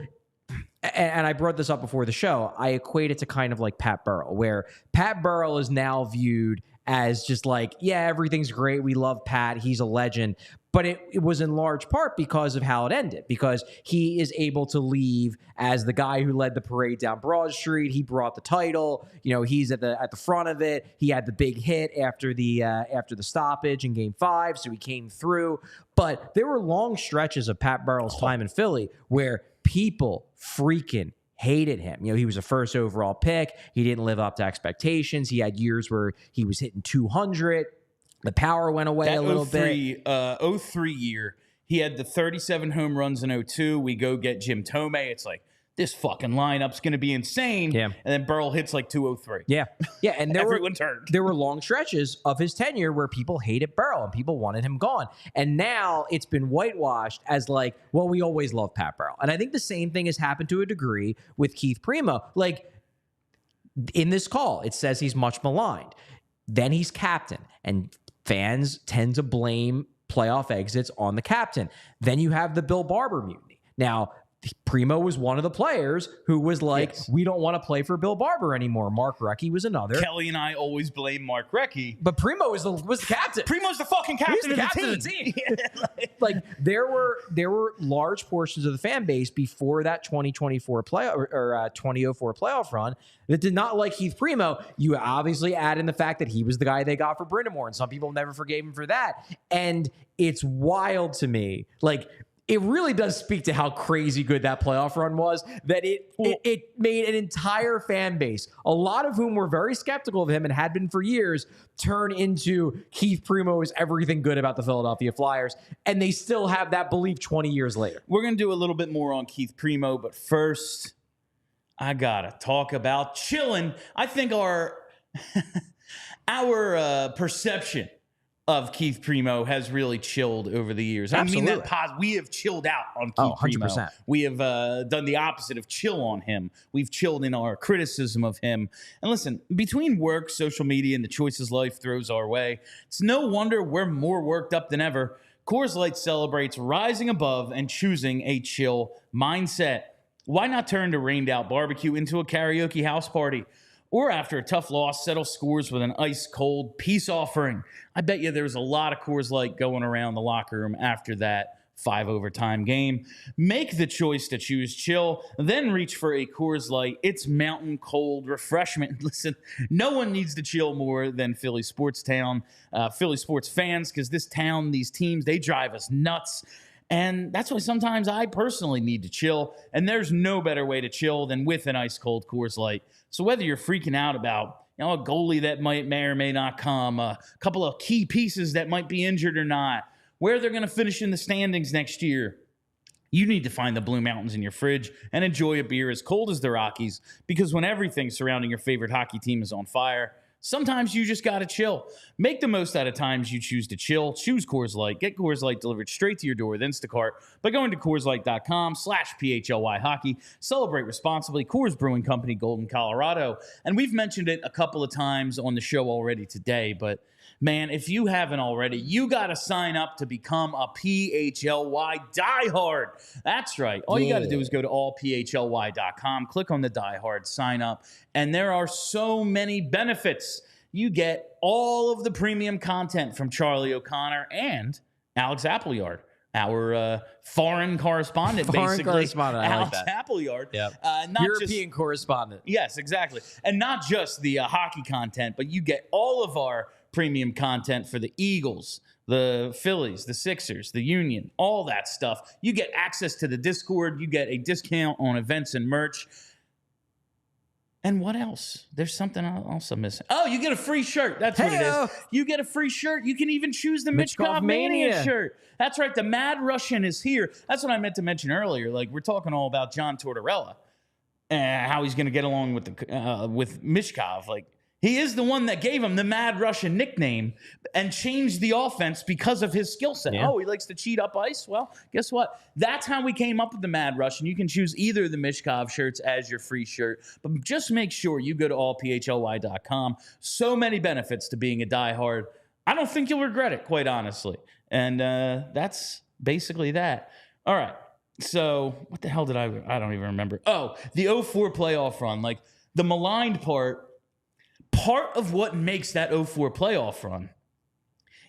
and I brought this up before the show, I equate it to kind of like Pat Burrell, where Pat Burrell is now viewed as just like, yeah, everything's great. We love Pat. He's a legend. But it was in large part because of how it ended, because he is able to leave as the guy who led the parade down Broad Street. He brought the title. You know, he's at the front of it. He had the big hit after the stoppage in Game 5, so he came through. But there were long stretches of Pat Burrell's time in Philly where people freaking hated him. You know, he was a first overall pick. He didn't live up to expectations. He had years where he was hitting 200. The power went away a little bit. 03 year, he had the 37 home runs in 02. We go get Jim Thome. It's like, this fucking lineup's going to be insane. Yeah. And then Burrell hits like 203. Yeah. Yeah. And everyone turned. There were long stretches of his tenure where people hated Burrell and people wanted him gone. And now it's been whitewashed as like, well, we always love Pat Burrell. And I think the same thing has happened to a degree with Keith Primeau. Like in this call, it says he's much maligned. Then he's captain, and fans tend to blame playoff exits on the captain. Then you have the Bill Barber mutiny. Now, Primeau was one of the players who was like, we don't want to play for Bill Barber anymore. Mark Recchi was another. Kelly and I always blame Mark Recchi. But Primeau was the captain. Primeau's the fucking captain, of the team. Like there were large portions of the fan base before that 2024 playoff or 2004 playoff run that did not like Keith Primeau. You obviously add in the fact that he was the guy they got for Brind'Amour, and some people never forgave him for that. And it's wild to me. Like, it really does speak to how crazy good that playoff run was, that it made an entire fan base, a lot of whom were very skeptical of him and had been for years, turn into Keith Primeau is everything good about the Philadelphia Flyers, and they still have that belief 20 years later. We're going to do a little bit more on Keith Primeau, but first, I got to talk about chilling. I think our perception of Keith Primeau has really chilled over the years. Absolutely. I mean that we have chilled out on Keith Primeau. 100%. We have done the opposite of chill on him. We've chilled in our criticism of him. And listen, between work, social media, and the choices life throws our way, it's no wonder we're more worked up than ever. Coors Light celebrates rising above and choosing a chill mindset. Why not turn to rained out barbecue into a karaoke house party? Or after a tough loss, settle scores with an ice-cold peace offering. I bet you there was a lot of Coors Light going around the locker room after that 5 overtime game. Make the choice to choose chill, then reach for a Coors Light. It's mountain cold refreshment. Listen, no one needs to chill more than Philly sports town, Philly sports fans, because this town, these teams, they drive us nuts. And that's why sometimes I personally need to chill. And there's no better way to chill than with an ice cold Coors Light. So whether you're freaking out about a goalie that may or may not come, a couple of key pieces that might be injured or not, where they're going to finish in the standings next year, you need to find the Blue Mountains in your fridge and enjoy a beer as cold as the Rockies, because when everything surrounding your favorite hockey team is on fire, sometimes you just got to chill. Make the most out of times you choose to chill. Choose Coors Light. Get Coors Light delivered straight to your door with Instacart by going to CoorsLight.com/PHLY Hockey. Celebrate responsibly. Coors Brewing Company, Golden, Colorado. And we've mentioned it a couple of times on the show already today, but man, if you haven't already, you got to sign up to become a PHLY diehard. That's right. All you got to do is go to allphly.com, click on the diehard, sign up, and there are so many benefits. You get all of the premium content from Charlie O'Connor and Alex Appleyard, our foreign correspondent, Alex Appleyard. Yep. European correspondent. Yes, exactly. And not just the hockey content, but you get all of our premium content for the Eagles, the Phillies, the Sixers, the Union, all that stuff. You get access to the Discord. You get a discount on events and merch. And what else? There's something else I'm missing. Oh, you get a free shirt. That's what it is. You get a free shirt. You can even choose the Michkov Mania shirt. That's right. The Mad Russian is here. That's what I meant to mention earlier. Like, we're talking all about John Tortorella and how he's going to get along with Michkov. Like, he is the one that gave him the Mad Russian nickname and changed the offense because of his skill set. Yeah. Oh, he likes to cheat up ice? Well, guess what? That's how we came up with the Mad Russian. You can choose either of the Michkov shirts as your free shirt, but just make sure you go to allphly.com. So many benefits to being a diehard. I don't think you'll regret it, quite honestly. And that's basically that. All right. So what the hell did I don't even remember. Oh, the 04 playoff run. Like, the maligned part of what makes that 04 playoff run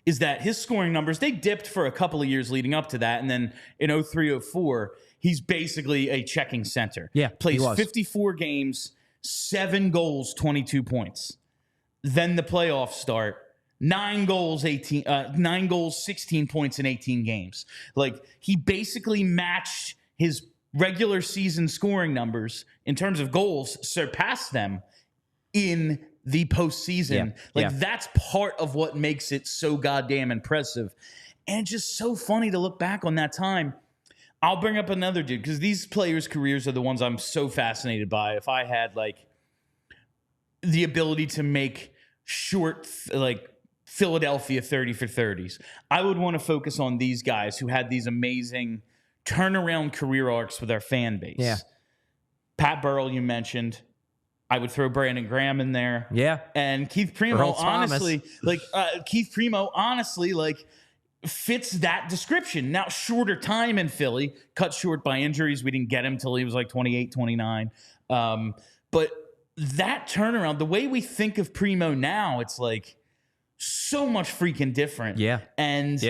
is that his scoring numbers, they dipped for a couple of years leading up to that. And then in 03-04, he's basically a checking center. Yeah, plays 54 games, 7 goals, 22 points. Then the playoffs start. 9 goals, 16 points in 18 games. Like, he basically matched his regular season scoring numbers in terms of goals, surpassed them in the postseason. That's part of what makes it so goddamn impressive. And just so funny to look back on that time. I'll bring up another dude, because these players' careers are the ones I'm so fascinated by. If I had, like, the ability to make short, like, Philadelphia 30 for 30s, I would want to focus on these guys who had these amazing turnaround career arcs with our fan base. Yeah. Pat Burrell, you mentioned. I would throw Brandon Graham in there. Yeah. And Keith Primeau, Keith Primeau, honestly, fits that description. Now, shorter time in Philly, cut short by injuries. We didn't get him till he was like 28, 29. But that turnaround, the way we think of Primeau now, it's like so much freaking different. Yeah. And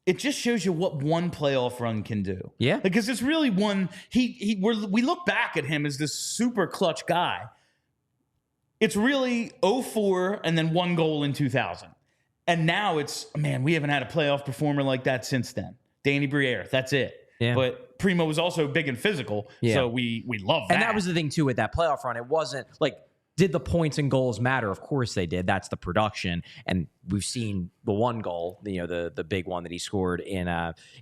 it just shows you what one playoff run can do. Yeah. Because it's really one, we look back at him as this super clutch guy. It's really 04 and then 1 goal in 2000. And now it's, man, we haven't had a playoff performer like that since then. Danny Briere, that's it. Yeah. But Primeau was also big and physical, so we love that. And that was the thing, too, with that playoff run. It wasn't, like, did the points and goals matter? Of course they did. That's the production. And we've seen the 1 goal, the big one that he scored in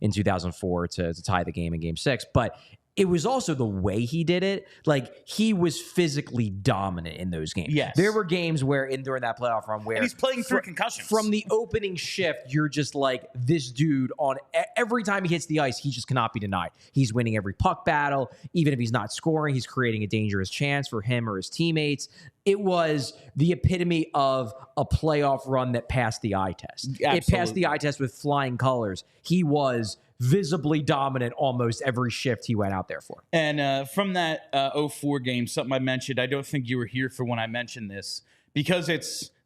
2004 to tie the game in Game 6. But it was also the way he did it. Like, he was physically dominant in those games. Yes. There were games during that playoff run where... And he's playing through concussions. From the opening shift, you're just like, this dude, on every time he hits the ice, he just cannot be denied. He's winning every puck battle. Even if he's not scoring, he's creating a dangerous chance for him or his teammates. It was the epitome of a playoff run that passed the eye test. Absolutely. It passed the eye test with flying colors. He was visibly dominant almost every shift he went out there for. And from that 04 game, something I mentioned, I don't think you were here for when I mentioned this, because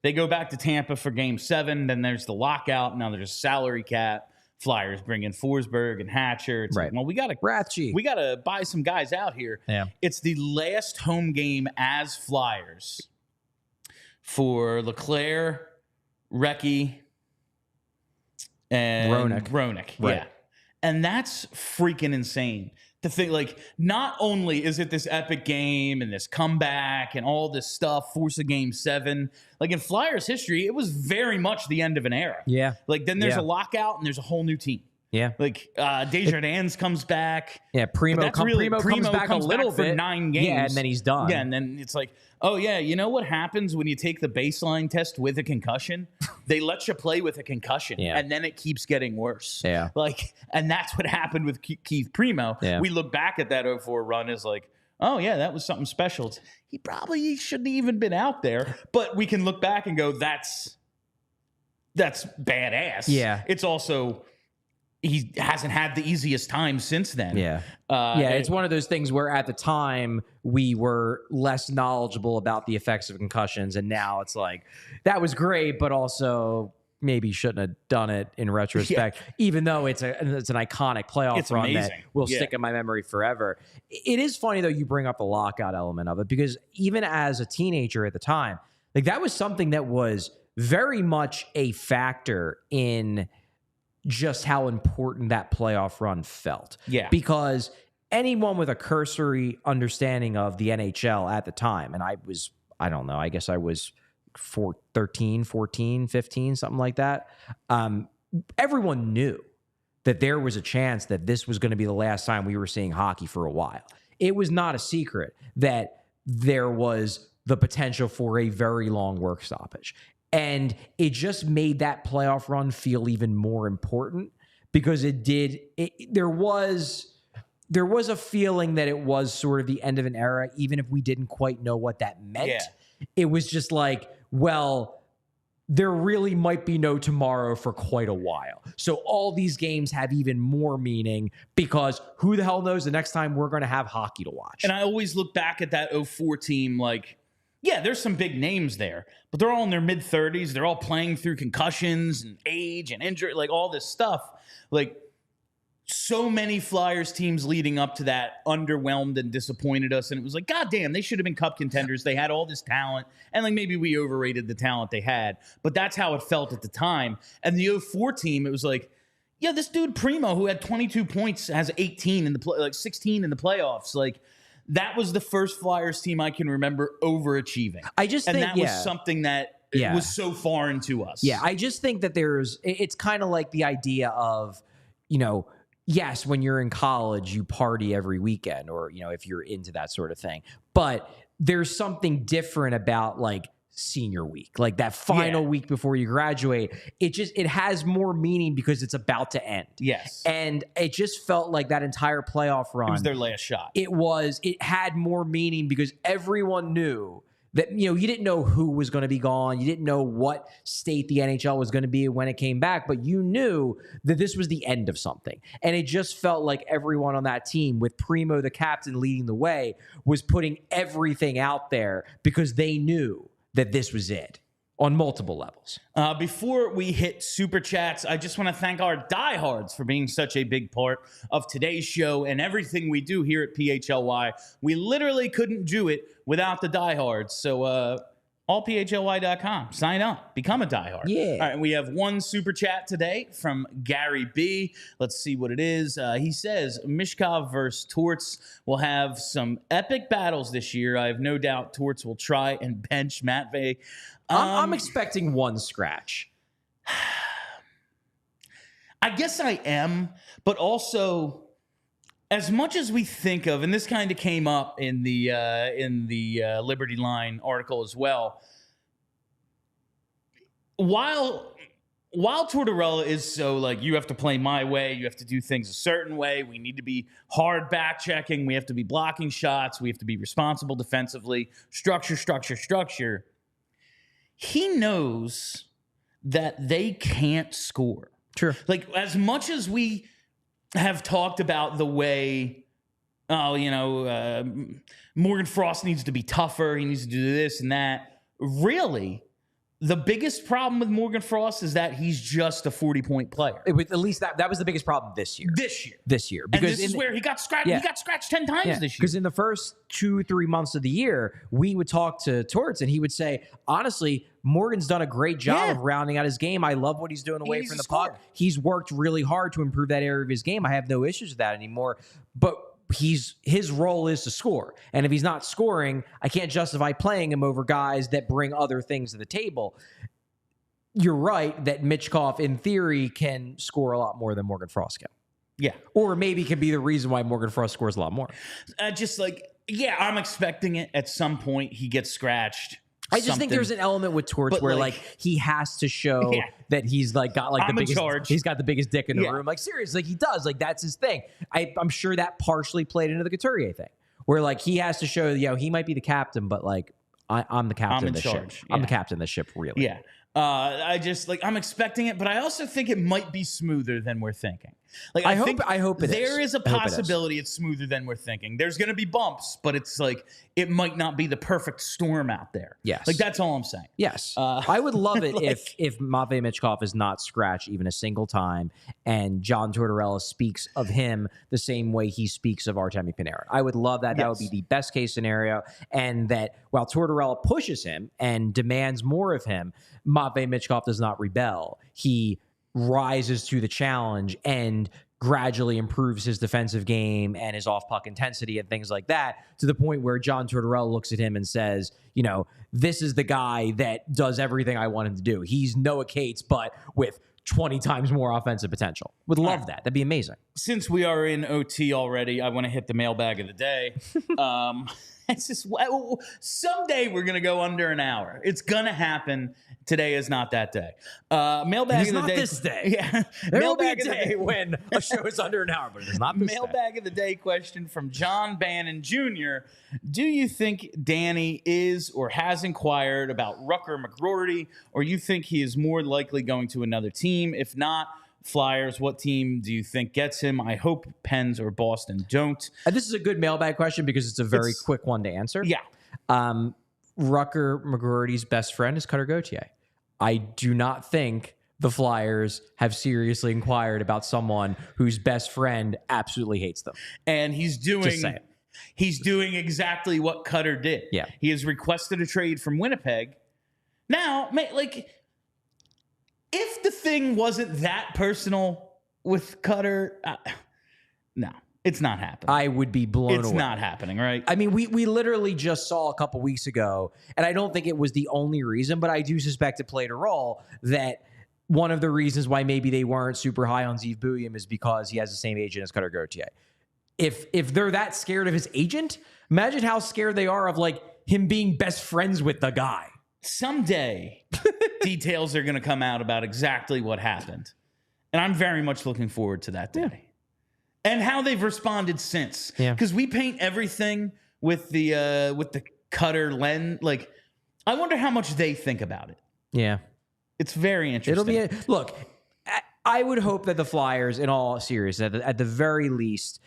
they go back to Tampa for Game 7, then there's the lockout, now there's a salary cap. Flyers bring in Forsberg and Hatcher. It's like, well, we gotta buy some guys out here. Yeah. It's the last home game as Flyers for Leclerc, Recchi, and Roenick. Right. Yeah. And that's freaking insane to think, like, not only is it this epic game and this comeback and all this stuff, force a game 7, like in Flyers history, it was very much the end of an era. Yeah. Like then there's a lockout and there's a whole new team. Yeah. Like Desjardins comes back. Yeah, Primo comes back a little bit for 9 games. Yeah, and then he's done. Yeah, and then it's like, oh yeah, you know what happens when you take the baseline test with a concussion? They let you play with a concussion, and then it keeps getting worse. Yeah. Like, and that's what happened with Keith Primeau. Yeah. We look back at that 04 run as like, oh yeah, that was something special. He probably shouldn't have even been out there, but we can look back and go, that's badass. Yeah. It's also, he hasn't had the easiest time since then. Yeah. It's one of those things where at the time we were less knowledgeable about the effects of concussions, and now it's like, that was great, but also maybe shouldn't have done it in retrospect, even though it's an iconic playoff run that will stick in my memory forever. It is funny, though, you bring up the lockout element of it, because even as a teenager at the time, like that was something that was very much a factor in just how important that playoff run felt. Yeah. Because anyone with a cursory understanding of the NHL at the time, and I don't know, I guess I was 13, 14, 15, something like that. Everyone knew that there was a chance that this was going to be the last time we were seeing hockey for a while. It was not a secret that there was the potential for a very long work stoppage. And it just made that playoff run feel even more important, because there was a feeling that it was sort of the end of an era, even if we didn't quite know what that meant. Yeah. It was just like, well, there really might be no tomorrow for quite a while. So all these games have even more meaning, because who the hell knows the next time we're going to have hockey to watch. And I always look back at that 04 team like, yeah, there's some big names there, but they're all in their mid-30s. They're all playing through concussions and age and injury, like all this stuff. Like, so many Flyers teams leading up to that underwhelmed and disappointed us. And it was like, God damn, they should have been cup contenders. They had all this talent. And like maybe we overrated the talent they had. But that's how it felt at the time. And the 04 team, it was like, yeah, this dude Primeau, who had 22 points, has 18 in the 16 in the playoffs. Like, that was the first Flyers team I can remember overachieving. That was something that was so foreign to us. Yeah, I just think that it's kind of like the idea of, yes, when you're in college, you party every weekend, or, if you're into that sort of thing. But there's something different about like senior week, like that final week before you graduate. It has more meaning because it's about to end. Yes. And it just felt like that entire playoff run, it was their last shot. It had more meaning because everyone knew that, you didn't know who was going to be gone. You didn't know what state the NHL was going to be when it came back, but you knew that this was the end of something. And it just felt like everyone on that team, with Primeau, the captain, leading the way, was putting everything out there because they knew that this was it on multiple levels. Before we hit Super Chats, I just want to thank our diehards for being such a big part of today's show and everything we do here at PHLY. We literally couldn't do it without the diehards. So allphly.com. Sign up. Become a diehard. Yeah. All right, we have one Super Chat today from Gary B. Let's see what it is. He says, Michkov versus Torts will have some epic battles this year. I have no doubt Torts will try and bench Matvei. I'm expecting one scratch. I guess I am, but also, as much as we think of, and this kind of came up in the Liberty Line article as well, while Tortorella is so like, you have to play my way, you have to do things a certain way, we need to be hard back checking, we have to be blocking shots, we have to be responsible defensively, structure. He knows that they can't score. True. Like, as much as we have talked about the way, Morgan Frost needs to be tougher, he needs to do this and that, really, The biggest problem with Morgan Frost is that he's just a 40-point player. At least that was the biggest problem this year. Because and this is where he got scratched. He got scratched 10 times this year. Because in the first 2-3 months of the year, we would talk to Torts, and he would say, honestly, Morgan's done a great job of rounding out his game. I love what he's doing away from the puck. He's worked really hard to improve that area of his game. I have no issues with that anymore. But his role is to score. And if he's not scoring, I can't justify playing him over guys that bring other things to the table. You're right that Michkov, in theory, can score a lot more than Morgan Frost can. Yeah. Or maybe can be the reason why Morgan Frost scores a lot more. I'm expecting it at some point he gets scratched. I just think there's an element with Torts where he has to show that he's got the biggest. He's got the biggest dick in the room. Like seriously, he does. Like that's his thing. I'm sure that partially played into the Couturier thing, where he has to show he might be the captain, but I'm the captain of the ship. I'm the captain of the ship, really. Yeah. I'm expecting it, but I also think it might be smoother than we're thinking. I hope it is. There is a possibility it's smoother than we're thinking. There's going to be bumps, but it's it might not be the perfect storm out there. Yes. That's all I'm saying. Yes. I would love it if Matvei Michkov is not scratched even a single time, and John Tortorella speaks of him the same way he speaks of Artemi Panarin. I would love that. Yes. That would be the best case scenario, and that while Tortorella pushes him and demands more of him, Matvei Michkov does not rebel. He rises to the challenge and gradually improves his defensive game and his off-puck intensity and things like that, to the point where John Tortorella looks at him and says, this is the guy that does everything I want him to do. He's Noah Cates, but with 20 times more offensive potential. Would love that. That'd be amazing. Since we are in OT already, I want to hit the mailbag of the day. It's just someday we're gonna go under an hour. It's gonna happen. Today is not that day. Mailbag of the day. It is not this day. Yeah, there will be a day when a show is under an hour, but it is not this mailbag of the day question from John Bannon Jr. Do you think Danny is or has inquired about Rutger McGroarty, or you think he is more likely going to another team? If not, Flyers, what team do you think gets him? I hope Pens or Boston don't. This is a good mailbag question because it's a very quick one to answer. Yeah. Rutger McGroarty's best friend is Cutter Gauthier. I do not think the Flyers have seriously inquired about someone whose best friend absolutely hates them. And he's doing exactly what Cutter did. Yeah. He has requested a trade from Winnipeg. Now, if the thing wasn't that personal with Cutter, no, it's not happening. I would be blown away. It's not happening, right? I mean, we literally just saw a couple weeks ago, and I don't think it was the only reason, but I do suspect it played a role, that one of the reasons why maybe they weren't super high on Zeev Buium is because he has the same agent as Cutter Gauthier. If they're that scared of his agent, imagine how scared they are of him being best friends with the guy. Someday, details are going to come out about exactly what happened. And I'm very much looking forward to that day. Yeah. And how they've responded since. Yeah. Because we paint everything with the Cutter lens. I wonder how much they think about it. Yeah. It's very interesting. Look, I would hope that the Flyers, in all seriousness, at the very least,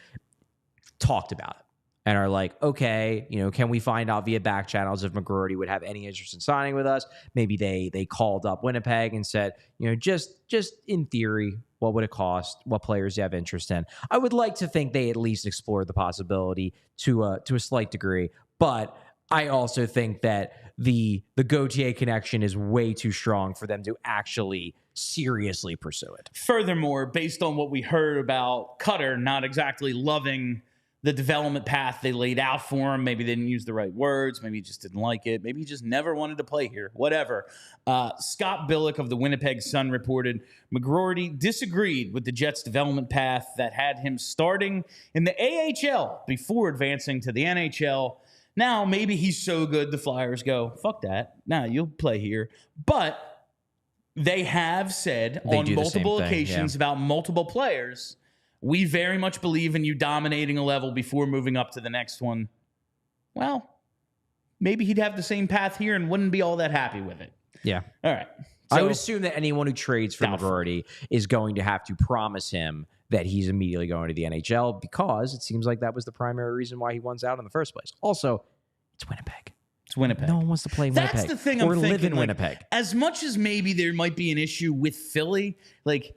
talked about it. And are okay, can we find out via back channels if McGroarty would have any interest in signing with us? Maybe they called up Winnipeg and said, just in theory, what would it cost? What players do you have interest in? I would like to think they at least explored the possibility to a slight degree, but I also think that the Gauthier connection is way too strong for them to actually seriously pursue it. Furthermore, based on what we heard about Cutter not exactly loving the development path they laid out for him. Maybe they didn't use the right words. Maybe he just didn't like it. Maybe he just never wanted to play here. Whatever. Scott Billick of the Winnipeg Sun reported McGroarty disagreed with the Jets' development path that had him starting in the AHL before advancing to the NHL. Now, maybe he's so good the Flyers go, fuck that. Nah, you'll play here. But they have said on multiple occasions about multiple players, we very much believe in you dominating a level before moving up to the next one. Well, maybe he'd have the same path here and wouldn't be all that happy with it. Yeah. All right. So, I would assume that anyone who trades for McGroarty is going to have to promise him that he's immediately going to the NHL, because it seems like that was the primary reason why he wants out in the first place. Also, it's Winnipeg. It's Winnipeg. No one wants to play in That's Winnipeg. the thing or I'm live thinking. in Winnipeg. As much as maybe there might be an issue with Philly, like,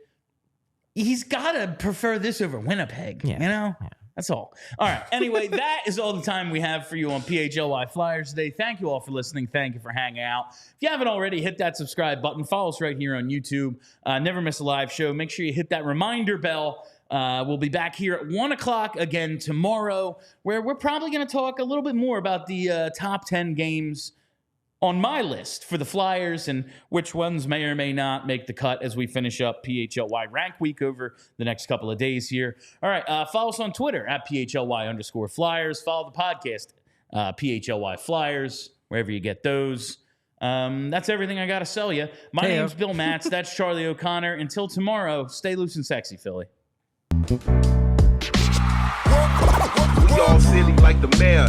he's got to prefer this over Winnipeg. Yeah. You know? Yeah. That's all. All right. Anyway, that is all the time we have for you on PHLY Flyers today. Thank you all for listening. Thank you for hanging out. If you haven't already, hit that subscribe button. Follow us right here on YouTube. Never miss a live show. Make sure you hit that reminder bell. We'll be back here at 1 o'clock again tomorrow, where we're probably going to talk a little bit more about the top 10 games on my list for the Flyers and which ones may or may not make the cut as we finish up PHLY Rank Week over the next couple of days here. All right, follow us on Twitter at PHLY_Flyers. Follow the podcast, PHLY Flyers, wherever you get those. That's everything I got to sell you. My name's Bill Matz. That's Charlie O'Connor. Until tomorrow, stay loose and sexy, Philly. We all silly like the mayor.